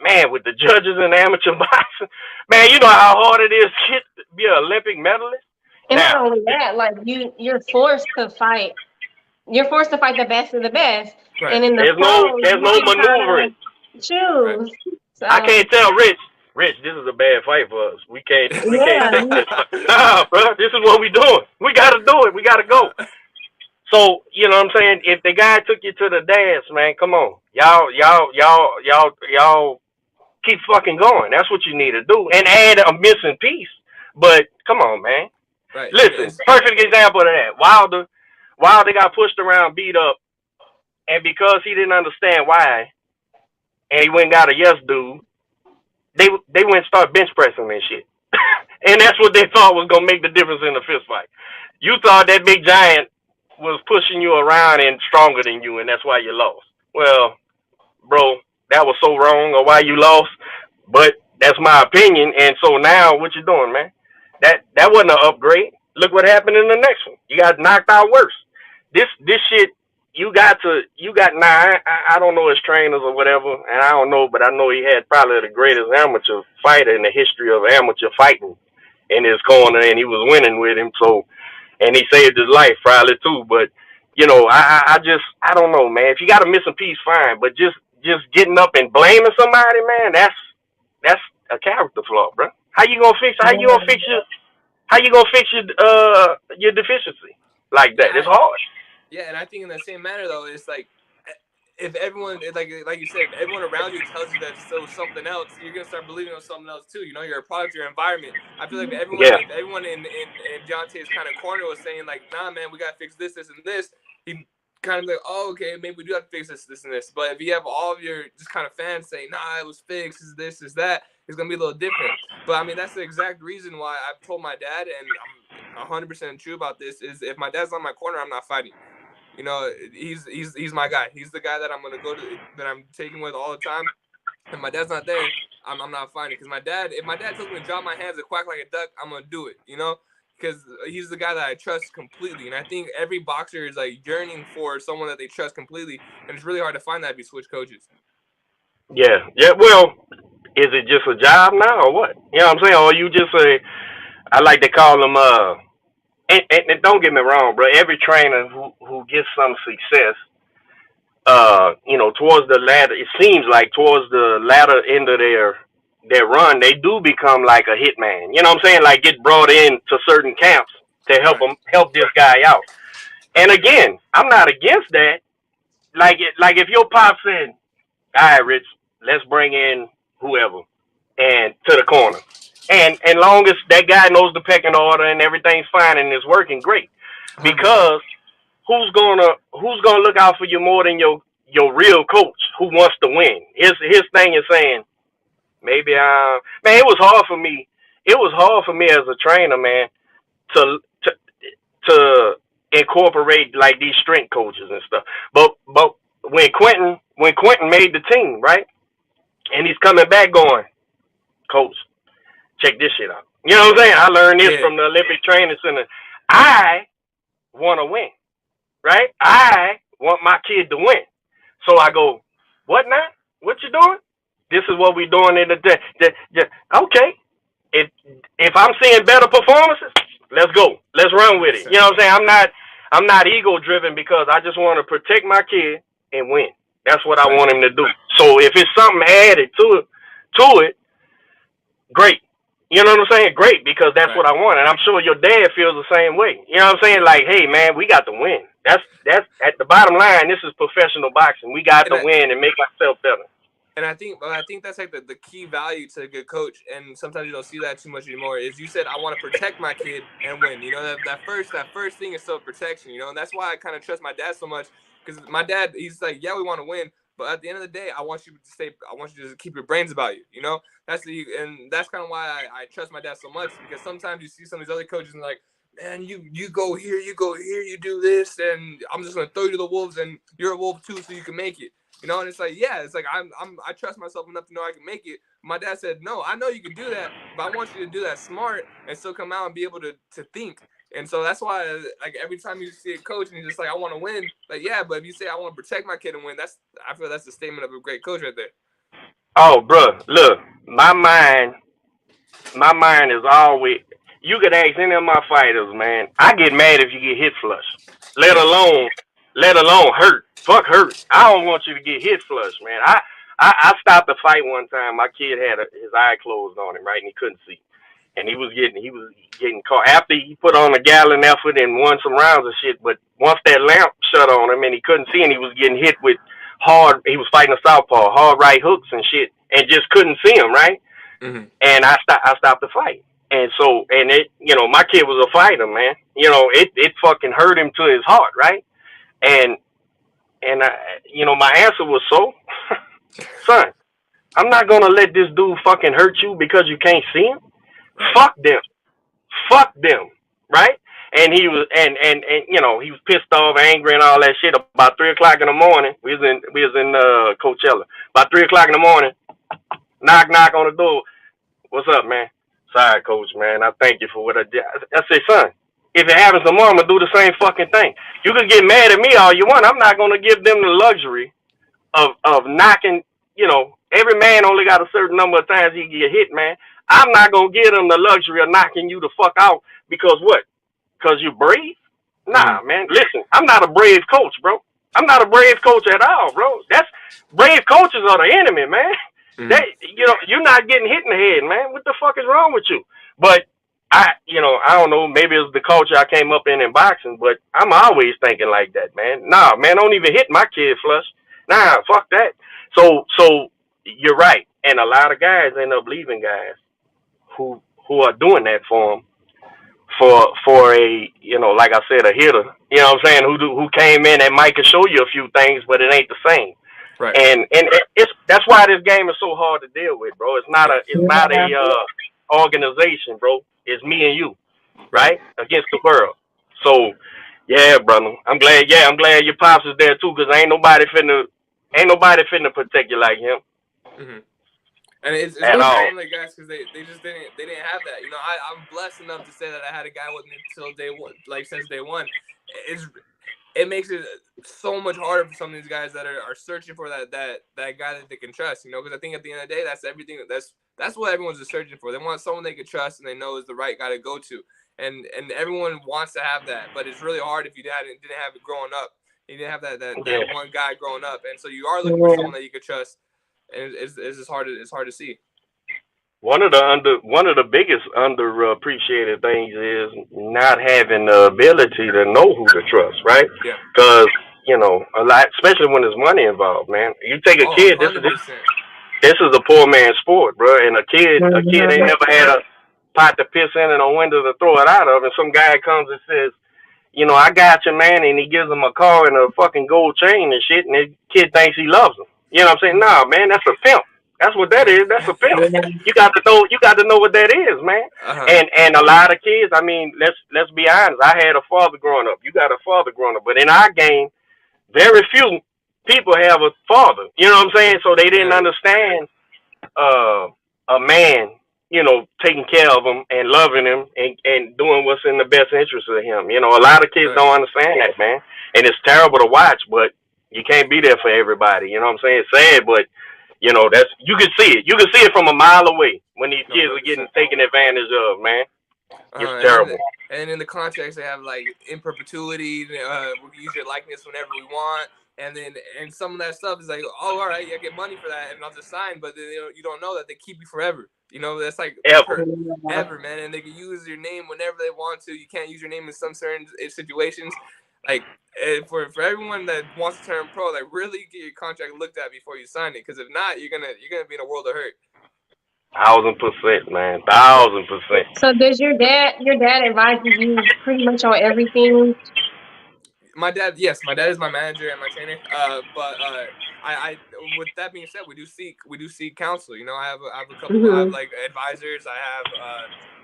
man, with the judges and amateur boxing, man, you know how hard it is to be an Olympic medalist. And not only that, like you're forced to fight. You're forced to fight the best of the best. Right. And in the there's no maneuvering. Choose. So, I can't tell Rich, this is a bad fight for us. We can't take this. Nah, bro, this is what we doing. We gotta do it. We gotta go. So, you know what I'm saying? If the guy took you to the dance, man, come on. Y'all keep fucking going. That's what you need to do. And add a missing piece. But come on, man. Right. Listen, perfect example of that. Wilder got pushed around, beat up, and because he didn't understand why, and he went and got a yes dude, they went and started bench pressing and shit. And that's what they thought was gonna make the difference in the fist fight. You thought that big giant was pushing you around and stronger than you, and that's why you lost. Well, bro, that was so wrong or why you lost, but that's my opinion. And so now what you doing, man? That wasn't an upgrade. Look what happened in the next one. You got knocked out worse. This shit, I don't know his trainers or whatever, and I don't know, but I know he had probably the greatest amateur fighter in the history of amateur fighting in his corner, and he was winning with him. So, and he saved his life probably too. But I don't know, man. If you got a missing piece, fine. But just getting up and blaming somebody, man, that's a character flaw, bro. How you gonna fix your deficiency like that? It's hard. Yeah, and I think in the same manner though, it's like if everyone, like you said, if everyone around you tells you that it's something else, you're gonna start believing in something else too. You're a product of your environment. I feel like if everyone in Deontay's kind of corner was saying like, nah, man, we gotta fix this, and this, he kind of like, oh, okay, maybe we do have to fix this, and this. But if you have all of your just kind of fans saying, nah, it was fixed, is this, is that, it's gonna be a little different. But I mean, that's the exact reason why I've told my dad, and I'm 100% true about this, is if my dad's on my corner, I'm not fighting. He's my guy. He's the guy that I'm gonna go to, that I'm taking with all the time. If my dad's not there, I'm not fighting. Because if my dad tells me to drop my hands and quack like a duck, I'm gonna do it. Because he's the guy that I trust completely. And I think every boxer is like yearning for someone that they trust completely, and it's really hard to find that if you switch coaches. Yeah. Well, is it just a job now or what? You know what I'm saying? Or you just I like to call them and don't get me wrong, bro. Every trainer who gets some success, towards the latter, it seems like towards the latter end of their run, they do become like a hitman. You know what I'm saying? Like get brought in to certain camps to help this guy out. And again, I'm not against that. Like if your pop said, "All right, Rich, let's bring in whoever," and to the corner. And long as that guy knows the pecking order and everything's fine and it's working, great. Because who's gonna look out for you more than your real coach who wants to win? His thing is saying, maybe man, it was hard for me. It was hard for me as a trainer, man, to incorporate like these strength coaches and stuff. But when Quentin made the team, right? And he's coming back going, Coach, check this shit out. You know what I'm saying? I learned this from the Olympic Training Center. I want to win, right? I want my kid to win. So I go, what now? What you doing? This is what we doing in the day. Okay. If I'm seeing better performances, let's go. Let's run with it. You know what I'm saying? I'm not ego driven because I just want to protect my kid and win. That's what I want him to do. So if it's something added to it, great. You know what I'm saying? Great, because that's what I want. And I'm sure your dad feels the same way. You know what I'm saying? Like, hey man, we got to win. That's at the bottom line, this is professional boxing. We got to win and make ourselves better. And I think that's like the key value to a good coach, and sometimes you don't see that too much anymore. Is you said I want to protect my kid and win. You know that first thing is self-protection. You know, and that's why I kind of trust my dad so much, because my dad, he's like, yeah, we want to win, but at the end of the day, I want you to just keep your brains about you. You know, that's kind of why I trust my dad so much, because sometimes you see some of these other coaches and like, man, you go here, you do this, and I'm just gonna throw you to the wolves, and you're a wolf too, so you can make it. You know, and it's like, yeah, it's like I trust myself enough to know I can make it. My dad said, no, I know you can do that, but I want you to do that smart and still come out and be able to think. And so that's why, like, every time you see a coach and he's just like, I want to win, like, yeah, but if you say I want to protect my kid and win, I feel that's the statement of a great coach right there. Oh, bro, look, my mind is always. You could ask any of my fighters, man. I get mad if you get hit flush, let alone hurt. Fuck hurt. I don't want you to get hit flush, man. I stopped the fight one time. My kid had his eye closed on him, right, and he couldn't see, and he was getting caught after he put on a gallant effort and won some rounds of shit. But once that lamp shut on him and he couldn't see, and he was getting hit with hard. He was fighting a southpaw, hard right hooks and shit, and just couldn't see him, right. Mm-hmm. And I stopped the fight. And so, and it, you know, my kid was a fighter, man. You know, it fucking hurt him to his heart, right? And I, you know, my answer was, so, son, I'm not gonna let this dude fucking hurt you because you can't see him. Fuck them, right? And he was, and you know, he was pissed off, angry, and all that shit. About 3 o'clock in the morning, we was in Coachella. About 3 o'clock in the morning, knock on the door. What's up, man? Sorry, coach, man. I thank you for what I did. I say, son, if it happens tomorrow, I'm going to do the same fucking thing. You can get mad at me all you want. I'm not going to give them the luxury of knocking, you know, every man only got a certain number of times he get hit, man. I'm not going to give them the luxury of knocking you the fuck out because what? Because you're brave? Nah, man. Listen, I'm not a brave coach, bro. I'm not a brave coach at all, bro. Brave coaches are the enemy, man. That, you know, you're not getting hit in the head, man. What the fuck is wrong with you? But I don't know. Maybe it's the culture I came up in boxing, but I'm always thinking like that, man. Nah, man, don't even hit my kid flush. Nah, fuck that. So you're right, and a lot of guys end up leaving guys who are doing that for them for a, you know, like I said, a hitter. You know what I'm saying? Who came in and might could show you a few things, but it ain't the same. Right. And that's why this game is so hard to deal with, bro. It's not a organization, bro. It's me and you, right? Against the world. So yeah, brother. I'm glad your pops is there too, because ain't nobody finna protect you like him. Mm-hmm. And it's really cool, like, guys, because they didn't have that. You know, I'm blessed enough to say that I had a guy with me until day one, like since day one. It makes it so much harder for some of these guys that are searching for that guy that they can trust, you know, because I think at the end of the day, that's everything. That's what everyone's just searching for. They want someone they can trust and they know is the right guy to go to, and everyone wants to have that, but it's really hard if you didn't have it growing up. You didn't have that one guy growing up, and so you are looking for someone that you can trust, and it's just hard to see. One of the biggest underappreciated things is not having the ability to know who to trust, right? Yeah. Because, you know, a lot, especially when there's money involved, man. You take a kid, this is a poor man's sport, bro. And a kid ain't never had a pot to piss in and a window to throw it out of. And some guy comes and says, I got you, man, and he gives him a car and a fucking gold chain and shit, and the kid thinks he loves him. You know what I'm saying? Nah, man, that's a pimp. That's what that is. That's a pimp. You got to know what that is, man. And a lot of kids, I mean, let's be honest. I had a father growing up. You got a father growing up, but in our game, very few people have a father. You know what I'm saying? So they didn't understand a man, taking care of him and loving him and doing what's in the best interest of him. A lot of kids don't understand that, man. And it's terrible to watch, but you can't be there for everybody. You know what I'm saying? It's sad, but that's, you can see it. You can see it from a mile away when these kids are getting taken advantage of, man. It's terrible. And in the contracts, they have like in perpetuity. We can use your likeness whenever we want. And some of that stuff is like, oh, all right, I get money for that, and I'll just sign. But then, you don't know that they keep you forever. That's like ever, man. And they can use your name whenever they want to. You can't use your name in some certain situations. Like for everyone that wants to turn pro, like really get your contract looked at before you sign it. Because if not, you're gonna be in a world of hurt. 1,000%, man. 1,000%. So does your dad advise you pretty much on everything? My dad is my manager and my trainer. But I with that being said, we do seek counsel. I have a couple. I have like advisors. I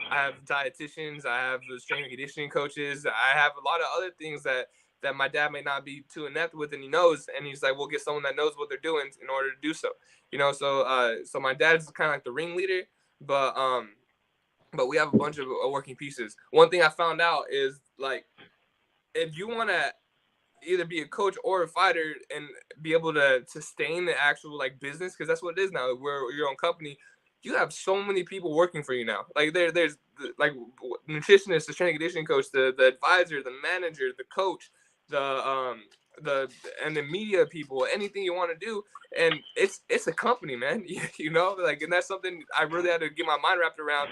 have dietitians. I have the strength and conditioning coaches. I have a lot of other things that my dad may not be too inept with, and he knows. And he's like, we'll get someone that knows what they're doing in order to do so. So my dad's kind of like the ringleader, but we have a bunch of working pieces. One thing I found out is like, if you want to either be a coach or a fighter and be able to sustain the actual like business, because that's what it is now. We're your own company. You have so many people working for you now. Like there's like nutritionist, the strength and conditioning coach, the advisor, the manager, the coach, and the media people, anything you want to do, and it's a company, man. And that's something I really had to get my mind wrapped around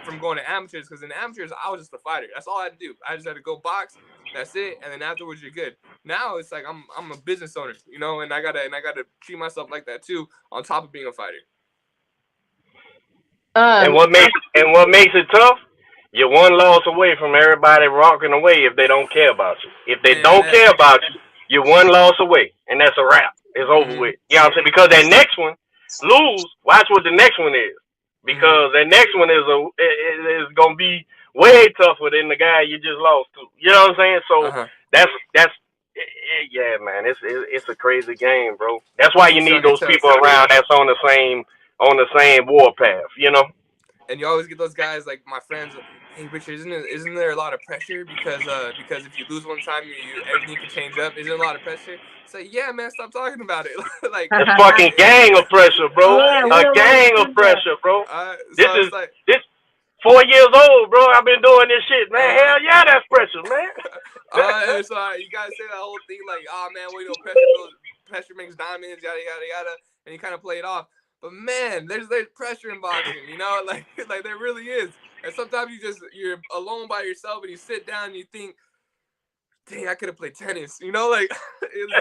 from going to amateurs, because in amateurs I was just a fighter. That's all I had to do. I just had to go box. That's it, and then afterwards you're good. Now it's like I'm a business owner, and I gotta treat myself like that too, on top of being a fighter. And what makes it tough? You're one loss away from everybody walking away if they don't care about you. If they don't care about you, you're one loss away, and that's a wrap. It's over with. You know what I'm saying? Because that next one, lose. Watch what the next one is, because that next one is gonna be way tougher than the guy you just lost to. You know what I'm saying? So that's yeah, man. It's a crazy game, bro. That's why you need those people around that's on the same war path. And you always get those guys like my friends. Hey, Richard, isn't there a lot of pressure because if you lose one time, everything can change up? Isn't there a lot of pressure? Say, yeah, man, stop talking about it. Like a fucking gang of pressure, bro. A gang of pressure, bro. This 4 years old, bro. I've been doing this shit, man. Hell yeah, that's pressure, man. So you guys say that whole thing like, oh man, pressure makes diamonds, yada yada yada, and you kind of play it off. But man, there's pressure in boxing, like there really is. And sometimes you're alone by yourself and you sit down and you think, dang, I could have played tennis, like it's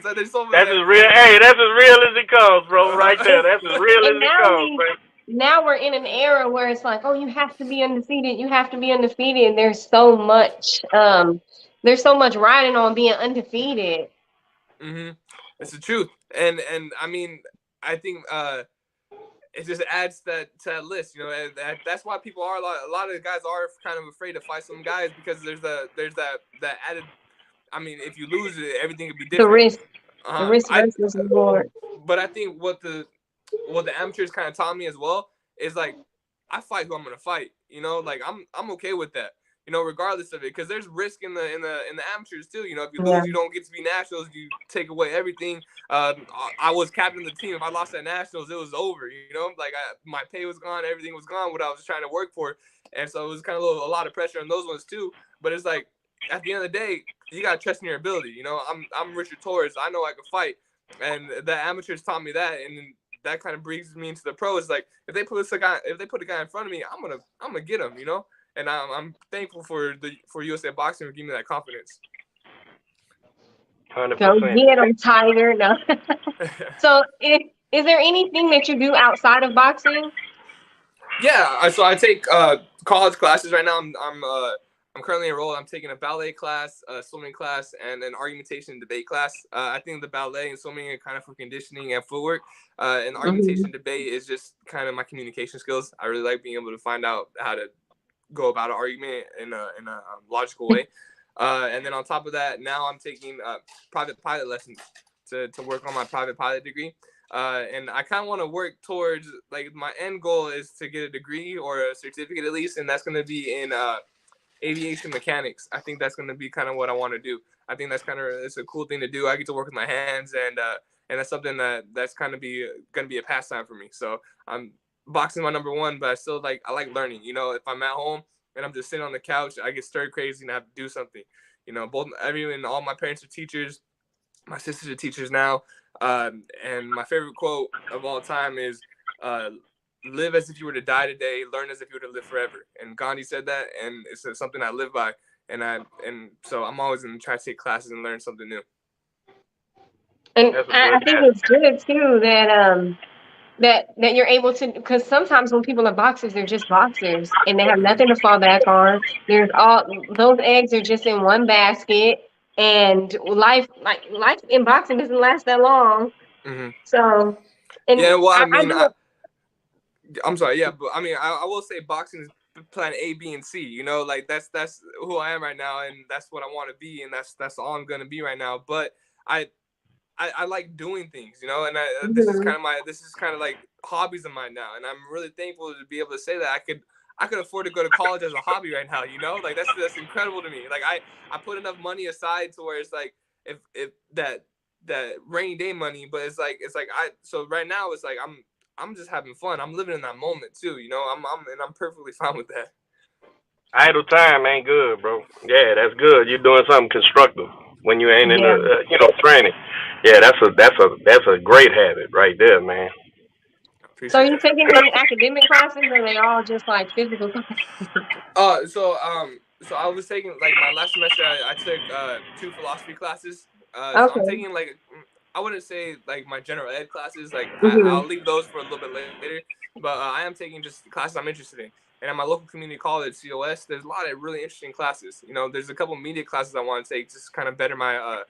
like there's so much. That's as real. Hey, that's as real as it comes, bro. Right there. That's as real as it comes, man. Now we're in an era where it's like, oh, you have to be undefeated. You have to be undefeated. There's so much riding on being undefeated. It's the truth. And I mean, I think it just adds to that list, and that's why people are a lot of guys are kind of afraid to fight some guys, because there's that added. I mean, if you lose it, everything could be different. The risk versus reward. But I think what the amateurs kind of taught me as well is like, I fight who I'm gonna fight. Like I'm okay with that. Regardless of it, because there's risk in the amateurs too. If you lose, you don't get to be nationals. You take away everything. I was captain of the team. If I lost at nationals, it was over. Like my pay was gone, everything was gone. What I was trying to work for, and so it was kind of a lot of pressure on those ones too. But it's like at the end of the day, you gotta trust in your ability. I'm Richard Torrez. I know I can fight, and the amateurs taught me that, and that kind of brings me into the pros. Like if they put a guy in front of me, I'm gonna get him. And I'm thankful for USA Boxing for giving me that confidence. Go 100%. get them, Tiger. No. So, is there anything that you do outside of boxing? Yeah, so I take college classes right now. I'm currently enrolled. I'm taking a ballet class, a swimming class, and an argumentation and debate class. I think the ballet and swimming are kind of for conditioning and footwork. And the argumentation and debate is just kind of my communication skills. I really like being able to find out how to go about an argument in a logical way. And then on top of that, now I'm taking private pilot lessons to work on my private pilot degree. And I kind of want to work towards, like, my end goal is to get a degree or a certificate at least, and that's going to be in aviation mechanics. I think that's going to be kind of what I want to do. I think it's a cool thing to do. I get to work with my hands, and that's something that's kind of going to be a pastime for me. So I'm boxing my number one, but I like learning. You know, if I'm at home and I'm just sitting on the couch, I get stir crazy and I have to do something. You know, all my parents are teachers. My sisters are teachers now. And my favorite quote of all time is, live as if you were to die today, learn as if you were to live forever. And Gandhi said that, and it's something I live by. And so I'm always going to try to take classes and learn something new. And I think it's good too that you're able to, because sometimes when people are boxers, they're just boxers and they have nothing to fall back on. There's all those eggs are just in one basket, and life in boxing doesn't last that long. Mm-hmm. So, and yeah, well, I'm sorry, yeah, but I mean, I will say boxing is plan A, B, and C. You know, like that's who I am right now, and that's what I want to be, and that's all I'm gonna be right now. But I like doing things, you know, and this is kind of like hobbies of mine now, and I'm really thankful to be able to say that I could afford to go to college as a hobby right now, you know, like that's incredible to me. Like I put enough money aside to where it's like if that rainy day money, but it's like so right now it's like I'm just having fun. I'm living in that moment too, you know. I'm perfectly fine with that. Idle time ain't good, bro. Yeah, that's good. You're doing something constructive when you ain't in the training. Yeah, that's a great habit right there, man. So you taking any academic classes, or are they all just like physical classes? So I was taking, like, my last semester I took 2 philosophy classes. Okay. So I'm taking, like, I wouldn't say like my general ed classes, like I'll leave those for a little bit later, but I am taking just classes I'm interested in. And at my local community college, COS, there's a lot of really interesting classes. You know, there's a couple media classes I want to take, just kind of better my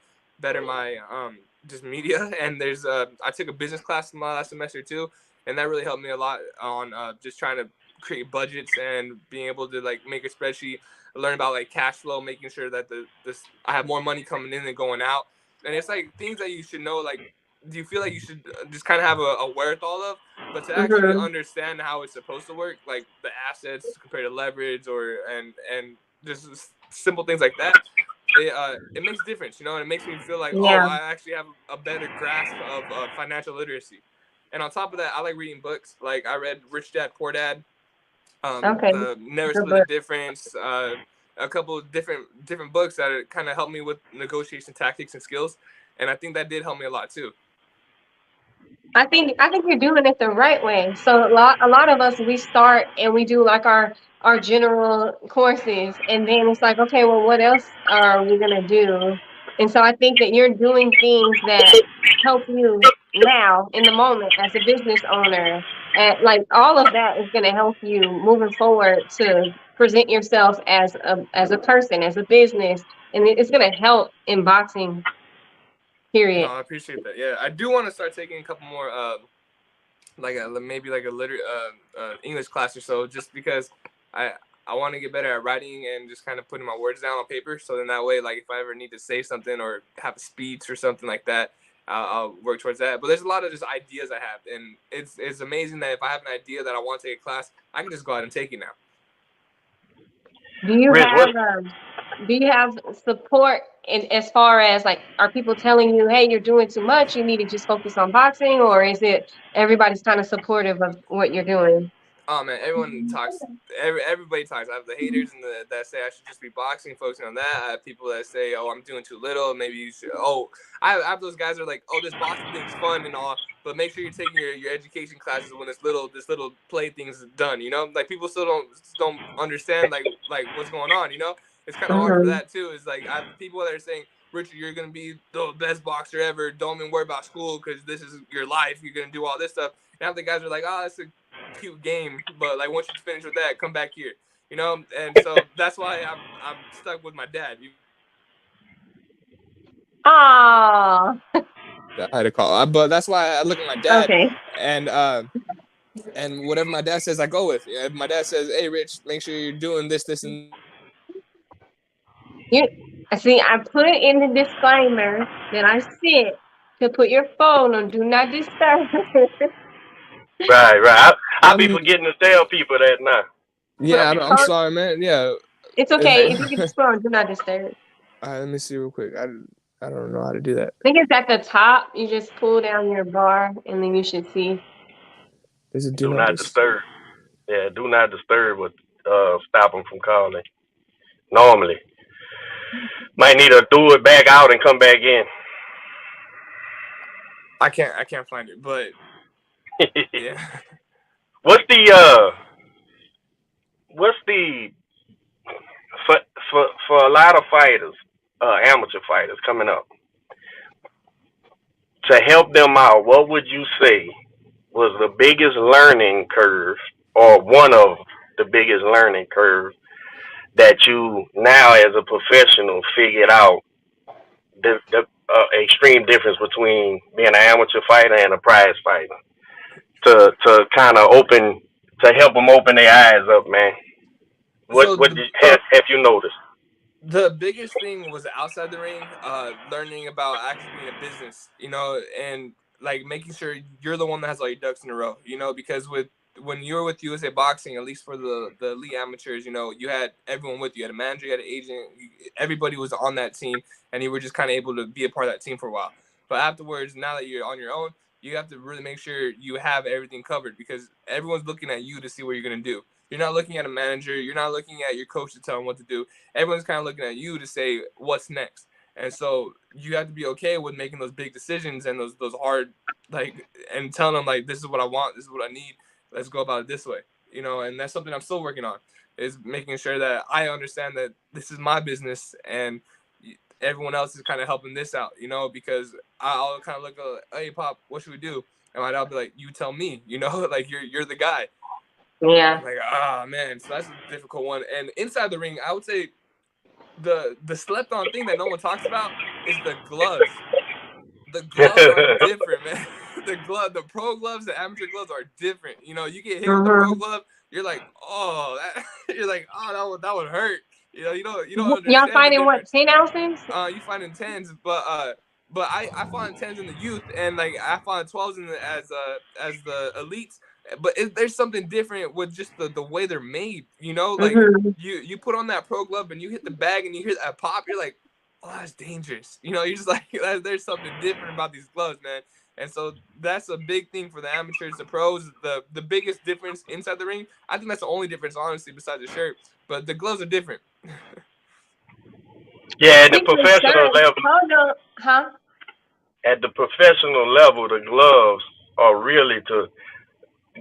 just media. And there's I took a business class in my last semester too, and that really helped me a lot on just trying to create budgets and being able to, like, make a spreadsheet, learn about, like, cash flow, making sure that I have more money coming in than going out. And it's like things that you should know, like, do you feel like you should just kind of have a wherewithal of, but to actually understand how it's supposed to work, like the assets compared to leverage and just simple things like that, it makes a difference, you know, and it makes me feel like, I actually have a better grasp of financial literacy. And on top of that, I like reading books. Like, I read Rich Dad, Poor Dad, Never Split the Difference, a couple of different books that kind of helped me with negotiation tactics and skills, and I think that did help me a lot too. I think you're doing it the right way. So a lot of us, we start and we do like our general courses, and then it's like, okay, well, what else are we gonna do? And so I think that you're doing things that help you now in the moment as a business owner, and like all of that is gonna help you moving forward to present yourself as a person, as a business, and it's gonna help in boxing. Period. No, I appreciate that. Yeah, I do want to start taking a couple more, maybe like a English class or so, just because I want to get better at writing and just kind of putting my words down on paper. So then that way, like, if I ever need to say something or have a speech or something like that, I'll work towards that. But there's a lot of just ideas I have, and it's amazing that if I have an idea that I want to take a class, I can just go out and take it now. Do you have support as far as, like, are people telling you, hey, you're doing too much, you need to just focus on boxing, or is it everybody's kind of supportive of what you're doing? Oh man, everyone talks. Everybody talks. I have the haters and that say I should just be boxing, focusing on that. I have people that say, "Oh, I'm doing too little. Maybe you should." Oh, I have those guys that are like, "Oh, this boxing thing's fun and all, but make sure you're taking your education classes when this little play thing's done." You know, like, people still don't understand like what's going on. You know, it's kind of hard for that too. It's like I have people that are saying, Richard, you're gonna be the best boxer ever. Don't even worry about school because this is your life. You're gonna do all this stuff. And the guys are like, oh, it's a cute game, but like once you finish with that, come back here. And so that's why I'm stuck with my dad. Ah, I had to call, but that's why I look at my dad, okay. and whatever my dad says, I go with. If my dad says, "Hey, Rich, make sure you're doing this, and." You see, I put in the disclaimer that I said to put your phone on do not disturb. Right. I'll be forgetting to tell people that now. Yeah, I'm sorry, man. Yeah, It's okay if you can just put on do not disturb. All right, let me see real quick. I don't know how to do that. I think it's at the top. You just pull down your bar, and then you should see. Is it do not disturb? Yeah, do not disturb would stop them from calling. Normally, might need to do it back out and come back in. I can't find it, but yeah. What's the for a lot of fighters, amateur fighters coming up, to help them out, what would you say was the biggest learning curve, or one of the biggest learning curves that you now as a professional figured out the extreme difference between being an amateur fighter and a prize fighter, to kind of help them open their eyes up, man? What have you noticed? The biggest thing was outside the ring, learning about actually being a business, and like making sure you're the one that has all your ducks in a row, because when you were with USA Boxing, at least for the elite amateurs, you had everyone with you. You had a manager, you had an agent, everybody was on that team, and you were just kind of able to be a part of that team for a while. But afterwards, now that you're on your own, you have to really make sure you have everything covered, because everyone's looking at you to see what you're going to do. You're not looking at a manager. You're not looking at your coach to tell them what to do. Everyone's kind of looking at you to say what's next. And so you have to be okay with making those big decisions and those hard, and telling them, this is what I want. This is what I need. Let's go about it this way. And that's something I'm still working on, is making sure that I understand that this is my business and everyone else is kind of helping this out, because I'll kind of look at, hey, Pop, what should we do? And my dad will be like, you tell me, you're the guy. Yeah. Man, so that's a difficult one. And inside the ring, I would say the slept on thing that no one talks about is the gloves. The gloves are different, man. The pro gloves, the amateur gloves are different. You get hit with the pro glove, you're like, oh, that would hurt. You don't understand. Y'all fighting what, 10 ounces? You find in 10s, but I fought in 10s in the youth, and I fought in 12s as the elites. But there's something different with just the way they're made, you put on that pro glove and you hit the bag and you hear that pop, you're like, oh, that's dangerous. You're just like, there's something different about these gloves, man. And so that's a big thing for the amateurs, the pros. The biggest difference inside the ring, I think that's the only difference, honestly, besides the shirt. But the gloves are different. Yeah, at the professional level. Hold on, huh? At the professional level, the gloves are really to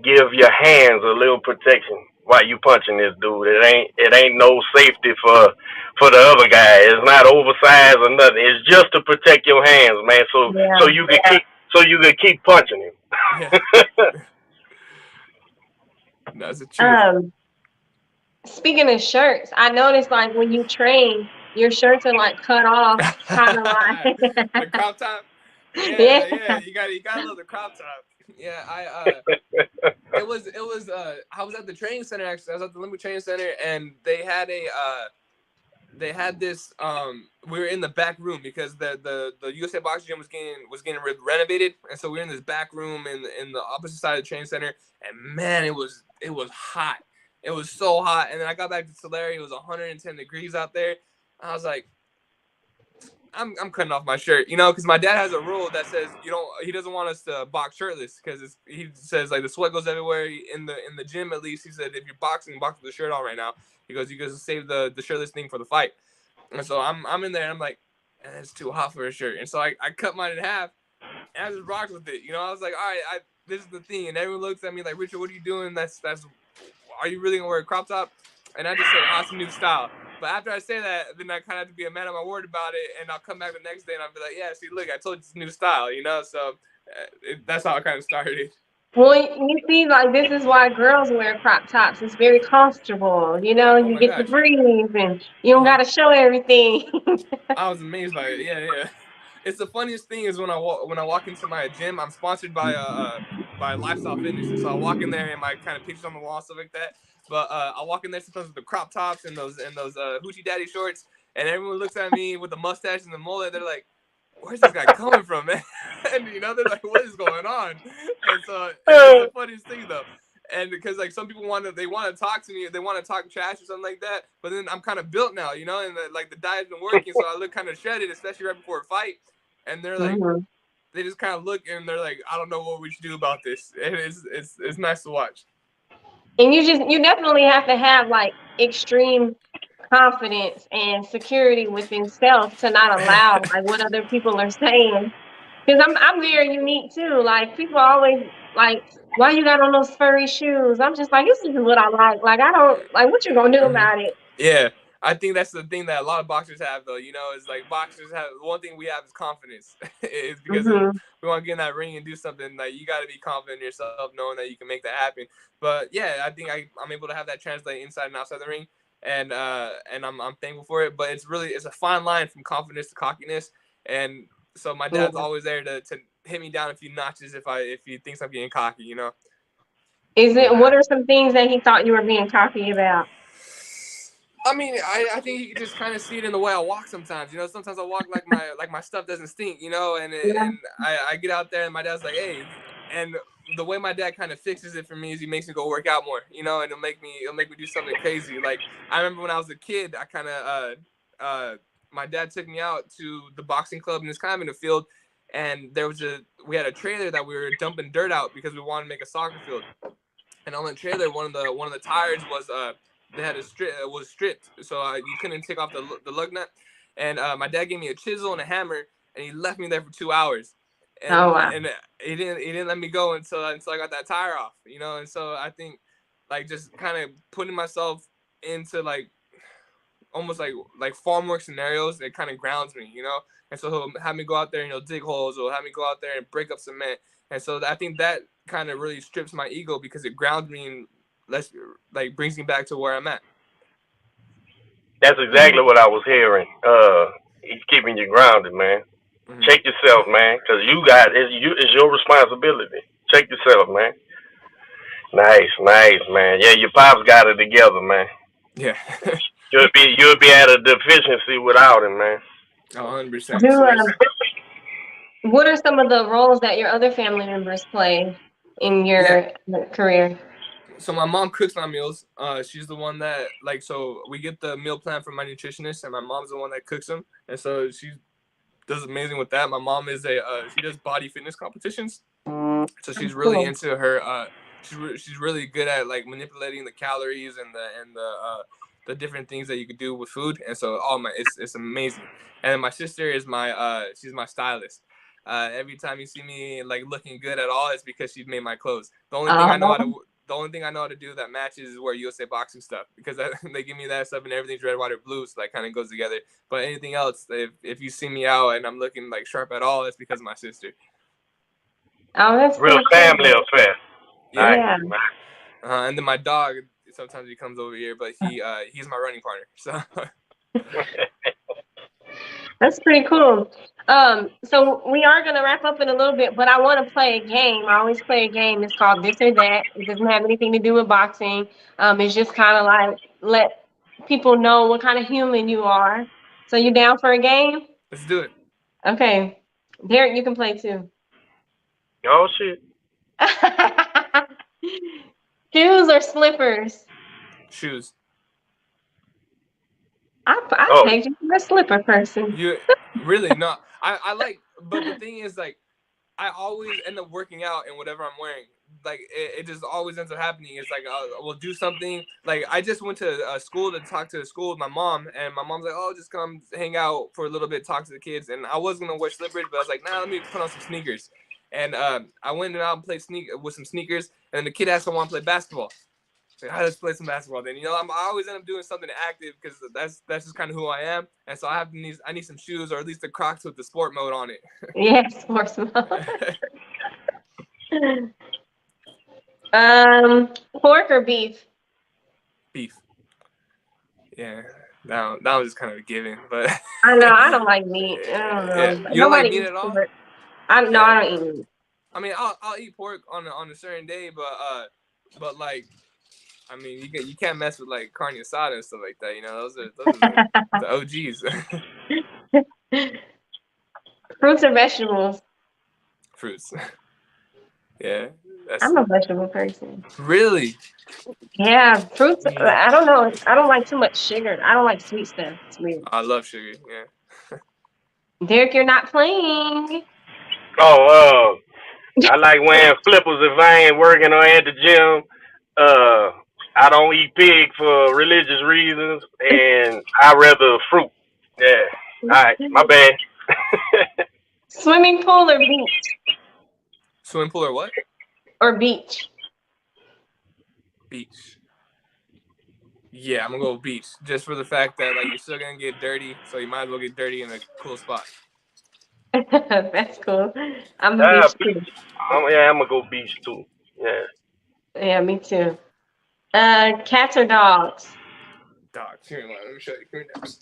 give your hands a little protection while you punching this dude. It ain't no safety for the other guy. It's not oversized or nothing. It's just to protect your hands, man. So you can keep punching him. Yeah. That's the truth. Speaking of shirts, I noticed when you train, your shirts are cut off, kind of the crop top. Yeah. You gotta love the crop top. Yeah, it was I was at the training center, actually. I was at the Olympic Training Center, and they had this we were in the back room because the USA Boxing Gym was getting renovated, and so we were in this back room in the opposite side of the training center, and man, it was hot. It was so hot. And then I got back to Tulare, it was 110 degrees out there. I was like, I'm cutting off my shirt, because my dad has a rule that says he doesn't want us to box shirtless, because he says the sweat goes everywhere in the gym. At least he said, if you're boxing, box with the shirt on right now. He goes, you guys save the shirtless thing for the fight. And so I'm in there and I'm like, it's too hot for a shirt. And so I cut mine in half and I just rocked with it. I was like, all right, this is the thing. And everyone looks at me like, Richard, what are you doing? Are you really gonna wear a crop top? And I just said, awesome new style. But after I say that, then I kind of have to be a man of my word about it, and I'll come back the next day and I'll be like, yeah, see, look, I told you it's a new style, you know. So that's how it kind of started. Well, you see, like this is why girls wear crop tops. It's very comfortable. You know, Oh you my get to gosh. breathe and you don't Uh-huh. got to show everything. I was amazed by it. Yeah, yeah. It's the funniest thing is when I walk into my gym. I'm sponsored by Lifestyle Fitness, and so I walk in there and my kind of pictures on the wall, stuff like that. But I walk in there sometimes with the crop tops and those hoochie daddy shorts, and everyone looks at me with the mustache and the mullet. They're like, "Where's this guy coming from, man?" And you know, they're like, "What is going on?" And so it's the funniest thing though. And because like some people want to talk to me, they want to talk trash or something like that. But then I'm kind of built now, you know, and like the diet's been working, so I look kind of shredded, especially right before a fight. And they're like, Mhm. they just kind of look and they're like, I don't know what we should do about this. And it's nice to watch. And you definitely have to have like extreme confidence and security within self to not allow like what other people are saying. Because I'm very unique too. Like people are always like, why you got on those furry shoes? I'm just like, this is what I like. Like I don't like what you gonna do Mhm. about it. Yeah, I think that's the thing that a lot of boxers have, though. You know, is like boxers have one thing we have is confidence. It's because if Hmm. we want to get in that ring and do something, like you got to be confident in yourself, knowing that you can make that happen. But yeah, I think I'm able to have that translate inside and outside the ring, and I'm thankful for it. But it's a fine line from confidence to cockiness, and so my dad's always there to hit me down a few notches if he thinks I'm getting cocky, you know. Is it what are some things that he thought you were being cocky about? I mean, I think you can just kind of see it in the way I walk sometimes. You know, sometimes I walk like my stuff doesn't stink. You know, Yeah. and I get out there and my dad's like, hey, and the way my dad kind of fixes it for me is he makes me go work out more. You know, and it'll make me do something crazy. Like I remember when I was a kid, I kind of my dad took me out to the boxing club and it's kind of in the field, and we had a trailer that we were dumping dirt out because we wanted to make a soccer field. And on the trailer, one of the tires was they had was stripped, so you couldn't take off the lug nut. And my dad gave me a chisel and a hammer, and he left me there for 2 hours, Oh and wow. he didn't let me go until I got that tire off, you know. And so I think like just kind of putting myself into like almost like farm work scenarios, it kind of grounds me, you know. And so he'll have me go out there and he'll dig holes, or have me go out there and break up cement. And so I think that kind of really strips my ego because it grounds me and lets like brings me back to where I'm at. That's exactly what I was hearing. He's keeping you grounded, man. Mm-hmm. Check yourself, man, because it's your responsibility. Check yourself, man. Nice, man. Yeah, your pops got it together, man. Yeah. You'll be at a deficiency without him, man. 100%. Do what are some of the roles that your other family members play in Yeah. your career? So my mom cooks my meals. She's the one that like so we get the meal plan from my nutritionist, and my mom's the one that cooks them, and so she does amazing with that. My mom is she does body fitness competitions, so she's really Cool. into her. She's really good at like manipulating the calories and the different things that you could do with food, and so it's amazing. And then my sister is she's my stylist. Every time you see me like looking good at all, it's because she's made my clothes. The only thing I know how to do that matches is wear USA boxing stuff because they give me that stuff and everything's red, white, or blue, so that kind of goes together. But anything else, if you see me out and I'm looking like sharp at all, it's because of my sister. Oh, that's Real pretty family cool. affair. Yeah. Yeah. Nice. And then my dog, sometimes he comes over here, but he's my running partner. So That's pretty cool. So we are gonna wrap up in a little bit, but I want to play a game. I always play a game. It's called This or That. It doesn't have anything to do with boxing. It's just kind of like let people know what kind of human you are. So you down for a game? let's do it. Okay. Derek, you can play too. Oh shit. Shoes or slippers? Shoes. I Oh, pegged you for a slipper person. You really no. I like, but the thing is like I always end up working out in whatever I'm wearing. Like it just always ends up happening. It's like we'll do something. Like I just went to school to talk to the school with my mom, and my mom's like, "Oh, just come hang out for a little bit, talk to the kids." And I was gonna wear slippers, but I was like, "Nah, let me put on some sneakers." And I went out and played with some sneakers, and then the kid asked if I want to play basketball. Like, "Ah, let's play some basketball." Then I always end up doing something active because that's just kind of who I am, and so I need some shoes or at least the Crocs with the sport mode on it. Yeah, sports mode. Pork or beef? Beef. Yeah, that was just kind of a given, but I know I don't like meat. I don't yeah, know. you don't like Nobody meat eats at all. pork. I Yeah. I don't eat meat. I mean, I'll eat pork on a certain day, but like, I mean, you can't mess with like carne asada and stuff like that. Those are the OGs. Fruits or vegetables? Fruits. Yeah, that's I'm a vegetable person. really. Yeah, fruits. I don't know. I don't like too much sugar. I don't like sweet stuff. It's weird. I love sugar. Yeah. Derek, you're not playing. Oh, I like wearing flippers if I ain't working or at the gym. I don't eat pig for religious reasons, and I rather fruit. Yeah. All right, my bad. Swimming pool or beach? Swimming pool or what? Or beach? Beach. Yeah, I'm gonna go beach just for the fact that like you're still gonna get dirty, so you might as well get dirty in a cool spot. That's cool. I'm a beach too. I'm gonna go beach too. Yeah. Yeah, me too. Cats or dogs? Dogs. Here, let me show you. Here, dogs.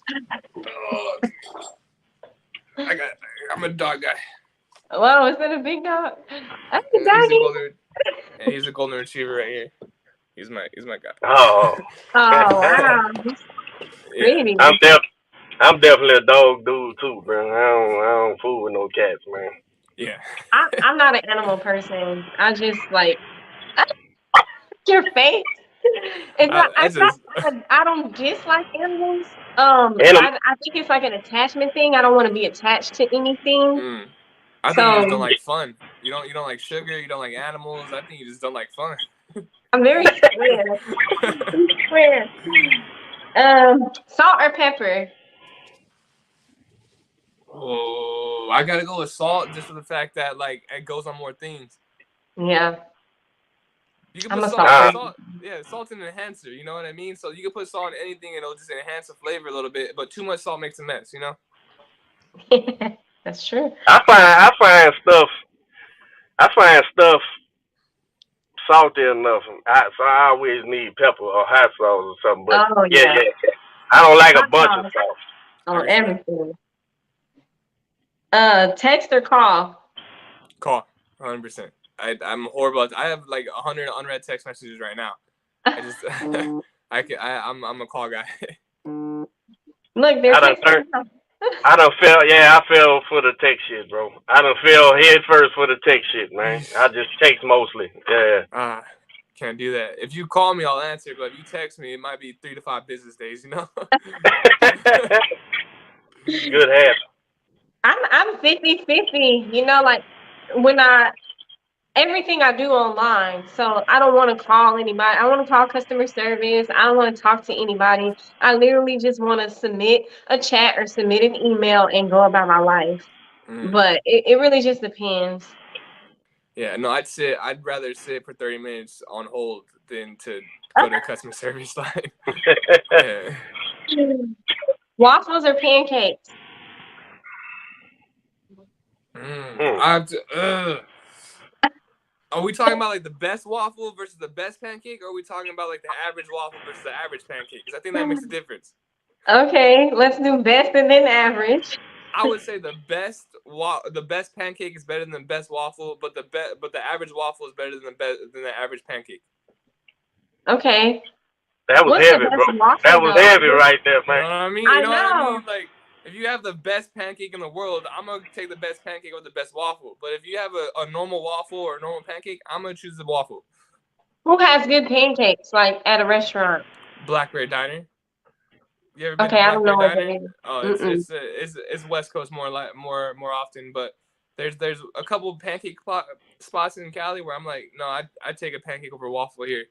I'm a dog guy. Whoa, is that a big dog? That's a He's doggy. he's a golden retriever right here. He's my guy. Oh. Oh wow, Yeah. pretty. I'm definitely a dog dude too, bro. I don't fool with no cats, man. Yeah. I'm not an animal person. I just like your face. It's not, I don't dislike animals. I think it's like an attachment thing. I don't want to be attached to anything. I think you just don't like fun. You don't like sugar. You don't like animals. I think you just don't like fun. I'm very square. Square. Salt or pepper? Oh, I gotta go with salt just for the fact that like it goes on more things. Yeah. You can put salt. Yeah, salt's an enhancer. You know what I mean? So you can put salt on anything and it'll just enhance the flavor a little bit. But too much salt makes a mess. That's true. I find stuff salty enough. So I always need pepper or hot sauce or something. But yeah. I don't like a bunch of sauce. On everything. Text or call? Call, 100%. I'm horrible. I have like 100 unread text messages right now. I'm a call guy. Look, there's I fell for the text shit, bro. I done fell head first for the text shit, man. I just text mostly. Yeah. Can't do that. If you call me, I'll answer. But if you text me, it might be 3 to 5 business days. Good habit. I'm 50-50. Like when everything I do online, so I don't want to call anybody. I want to call customer service. I don't want to talk to anybody. I literally just want to submit a chat or submit an email and go about my life. But it really just depends. Yeah, no, I'd rather sit for 30 minutes on hold than to go to a customer service line. Yeah. Waffles or pancakes? Are we talking about like the best waffle versus the best pancake, or are we talking about like the average waffle versus the average pancake? Because I think that makes a difference. Okay, let's do best and then average. I would say the best pancake is better than the best waffle, but the average waffle is better than the average pancake. Okay. That was heavy, bro. That was heavy right there, man. You know what I mean? I know. Like, if you have the best pancake in the world, I'm going to take the best pancake over the best waffle. But if you have a normal waffle or a normal pancake, I'm going to choose the waffle. Who has good pancakes, like, at a restaurant? Blackberry Diner. You ever been Okay, to I don't know what Blackberry that Diner? is. Oh, it's West Coast more often, but there's a couple of pancake spots in Cali where I'm like, no, I'd take a pancake over a waffle here.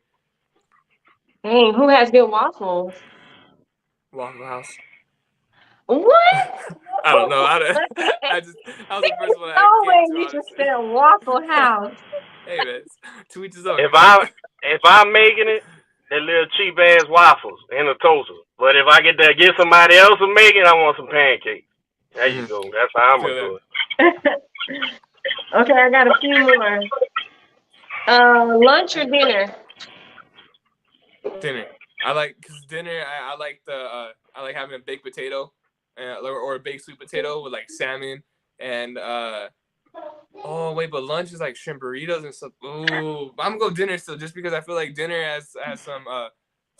Dang, who has good waffles? Waffle House. What? I don't know. I was the first one No way you just said Waffle House. Hey man, to each his own. If I'm making it, that little cheap ass waffles in a toaster. But if I get to get somebody else to make it, I want some pancakes. There you go. That's how I'm gonna do it. Okay, I got a few more. Lunch or dinner? Dinner. Cause dinner. I like I like having a baked potato, or a baked sweet potato with like salmon and Oh wait, but lunch is like shrimp burritos and stuff. Ooh, I'm gonna go dinner still, just because I feel like dinner has some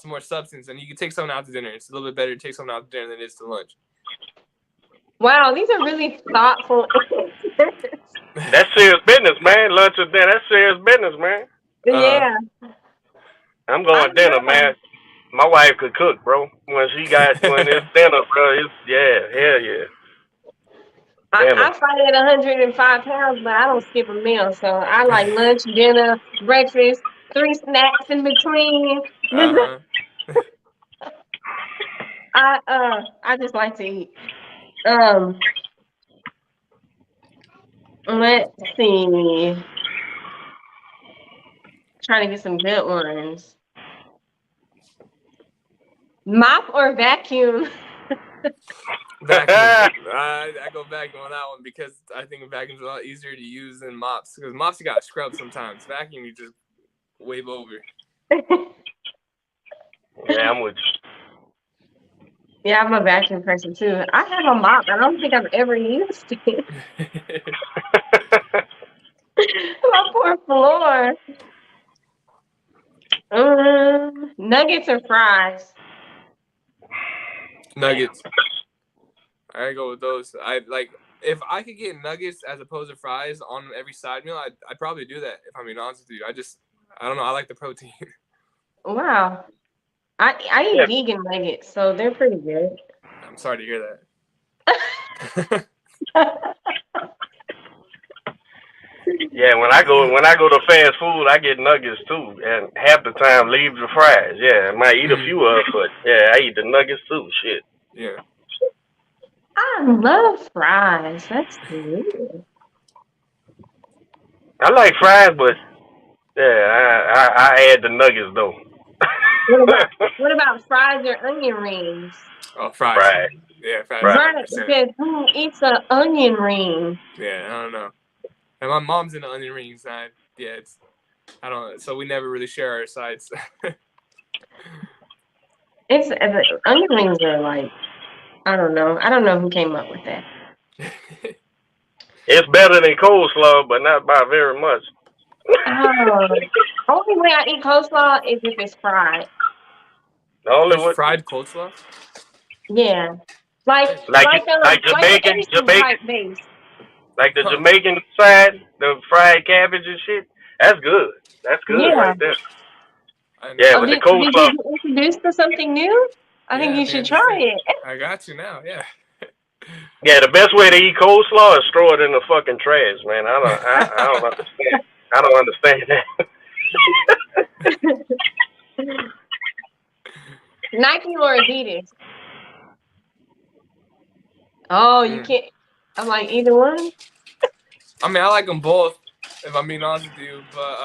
more substance, and you can take something out to dinner. It's a little bit better to take something out to dinner than it is to lunch. Wow, these are really thoughtful answers. That's serious business, man. Lunch or dinner, that's serious business, man. Yeah. I'm going dinner, man. My wife could cook, bro. When it's dinner, bro, hell yeah. I fight at 105 pounds, but I don't skip a meal. So I like lunch, dinner, breakfast, 3 snacks in between. I just like to eat. Let's see. Trying to get some good ones. Mop or vacuum? Vacuum. I go vacuum on that one because I think vacuum's a lot easier to use than mops. Because mops you gotta scrub sometimes. Vacuum you just wave over. Yeah, I'm with you. Yeah, I'm a vacuum person too. I have a mop. I don't think I've ever used it. My poor floor. Nuggets or fries? Nuggets. I go with those. If I could get nuggets as opposed to fries on every side meal, I'd probably do that. If I'm being honest with you, I don't know. I like the protein. Wow. I eat vegan nuggets, so they're pretty good. I'm sorry to hear that. Yeah, when I go to fast food, I get nuggets too, and half the time leave the fries. Yeah, I might eat a few of them, but yeah, I eat the nuggets too. Shit. Yeah. I love fries. That's good. I like fries, but yeah, I add the nuggets though. What about fries or onion rings? Oh, fries. Right. Yeah, fries. Right. Because who eats an onion ring? Yeah, I don't know. And my mom's into onion rings. I don't. So we never really share our sides. Onion rings are like, I don't know. I don't know who came up with that. It's better than coleslaw, but not by very much. Only way I eat coleslaw is if it's fried. The only way fried coleslaw? Yeah. Like Jamaican base. Like the Jamaican side, the fried cabbage and shit. That's good. That's good right there. Yeah, but the coleslaw. Did you introduce to something new? I think you should try it. I got you now. Yeah. Yeah, the best way to eat coleslaw is throw it in the fucking trash, man. I don't understand. I don't understand that. Nike or Adidas? Oh, you can't. I'm like either one. I mean, I like them both, if I'm being honest with you, but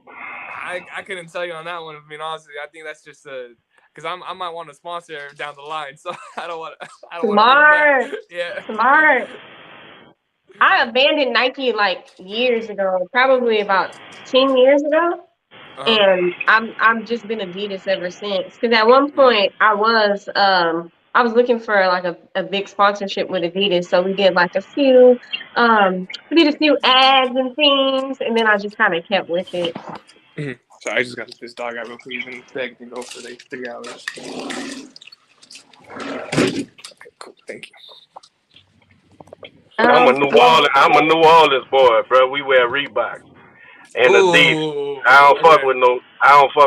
I couldn't tell you on that one, if I'm being honest with you. I think that's just because I might want to sponsor down the line, so I don't want to. Smart. Yeah. Smart. I abandoned Nike like years ago, probably about 10 years ago. And I'm just been Adidas ever since. Because at one point I was looking for like a big sponsorship with Adidas, so we did like a few ads and things, and then I just kind of kept with it. Mm-hmm. So I just got this dog out real quick. He's been begging to go for like 3 hours. Okay, cool. Thank you. I'm a New Orleans boy, bro. We wear Reebok and Adidas. I don't fuck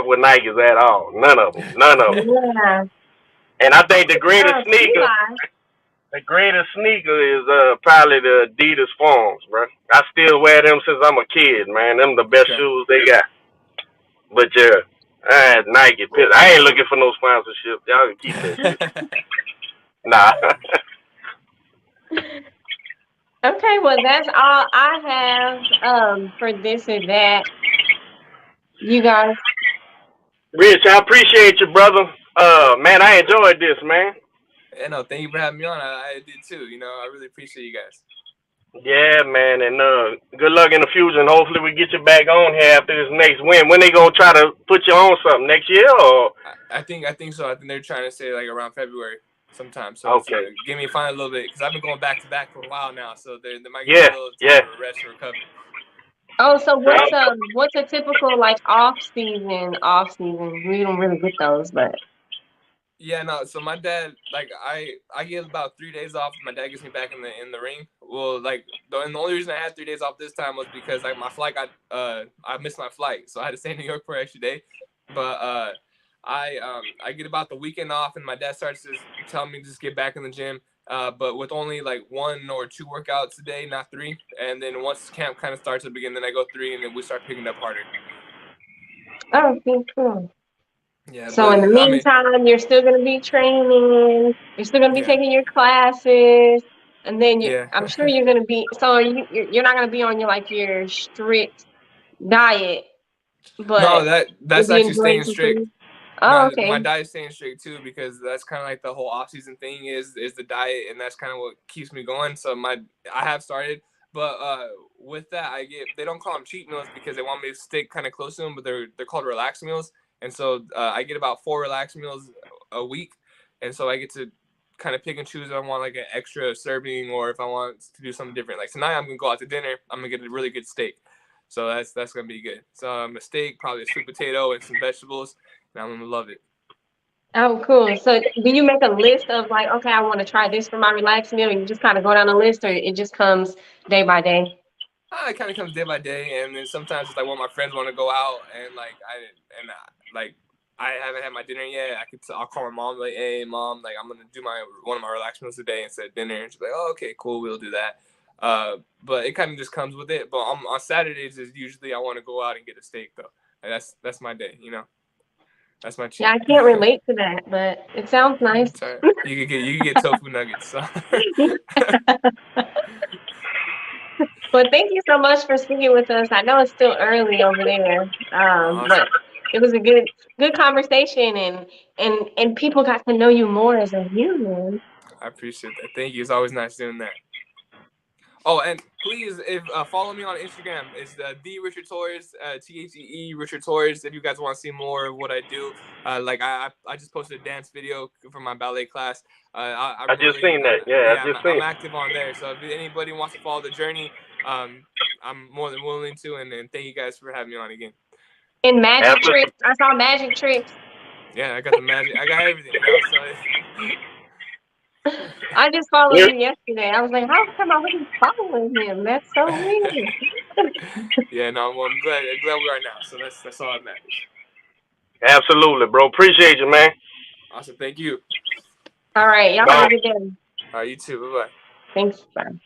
with Nikes at all. None of them. Yeah. And I think the greatest sneaker is probably the Adidas Forms, bro. I still wear them since I'm a kid, man. Them the best shoes they got. But yeah, Nike. I ain't looking for no sponsorship. Y'all can keep that shit. Nah. Okay, well that's all I have for this or that. You guys. Rich, I appreciate you, brother. Man, I enjoyed this, man. Yeah, no, thank you for having me on. I did too. You know, I really appreciate you guys. Yeah, man, and good luck in the future. And hopefully, we get you back on here after this next win. When they gonna try to put you on something next year, or? I think so. I think they're trying to say like around February sometime. So it's, Okay. give me a little bit because I've been going back to back for a while now. So they might give me Yeah, a little yeah. time for rest and recovery. Oh, so what's a typical like off season? Off season, we don't really get those, but Yeah, no. So my dad, like, I get about 3 days off. My dad gets me back in the ring. Well, like, and the only reason I had 3 days off this time was because like my flight got I missed my flight, so I had to stay in New York for an extra day. But I get about the weekend off, and my dad starts to tell me to just get back in the gym. But with only like 1 or 2 workouts a day, not 3. And then once camp kind of starts to begin, then I go 3, and then we start picking up harder. oh, okay, cool. Yeah. So But in the I mean, meantime, you're still gonna be training. You're still gonna be yeah, taking your classes, and then yeah. I'm sure you're gonna be. So you're not gonna be on your strict diet, No, but you'll that's be actually enjoying staying some strict. food. No, Oh, okay. my diet's staying strict too because that's kind of like the whole off season thing is the diet, and that's kind of what keeps me going. So I have started, but with that they don't call them cheat meals because they want me to stick kind of close to them, but they're called relax meals, and so I get about 4 relax meals a week, and so I get to kind of pick and choose if I want like an extra serving or if I want to do something different. Like tonight, I'm gonna go out to dinner. I'm gonna get a really good steak, so that's gonna be good. So a steak, probably a sweet potato and some vegetables. And I'm gonna love it. Oh, cool. So do you make a list of like, okay, I want to try this for my relaxed meal, and you just kind of go down the list, or it just comes day by day? It kind of comes day by day, and then sometimes it's like when my friends want to go out, and like I haven't had my dinner yet. I'll call my mom like, hey mom, like I'm gonna do one of my relaxed meals today instead of dinner, and she's like, oh okay, cool, we'll do that. But it kind of just comes with it. But on Saturdays is usually I want to go out and get a steak though. Like, that's my day, you know. That's my Yeah, cheat. I can't relate to that, but it sounds nice. It's all right. You can get tofu nuggets. So. Well, thank you so much for speaking with us. I know it's still early over there, Awesome. but it was a good conversation, and people got to know you more as a human. I appreciate that. Thank you. It's always nice doing that. Oh, and please, if follow me on Instagram. It's the Richard Torrez, THEE Richard Torrez. If you guys want to see more of what I do, like I just posted a dance video from my ballet class. I just seen that. Yeah, I just seen. I'm active on there. So if anybody wants to follow the journey, I'm more than willing to. And thank you guys for having me on again. And magic Absolutely. tricks. I saw magic tricks. Yeah, I got the magic. I got everything. You know, so. I just followed you yesterday. I was like, how come I wasn't following him? That's so weird. Yeah, no, well, I'm glad we are now. So that's all that matters. Absolutely, bro. Appreciate you, man. Awesome. Thank you. All right. Y'all have a good day. All right, you too. Bye-bye. Thanks. Bye.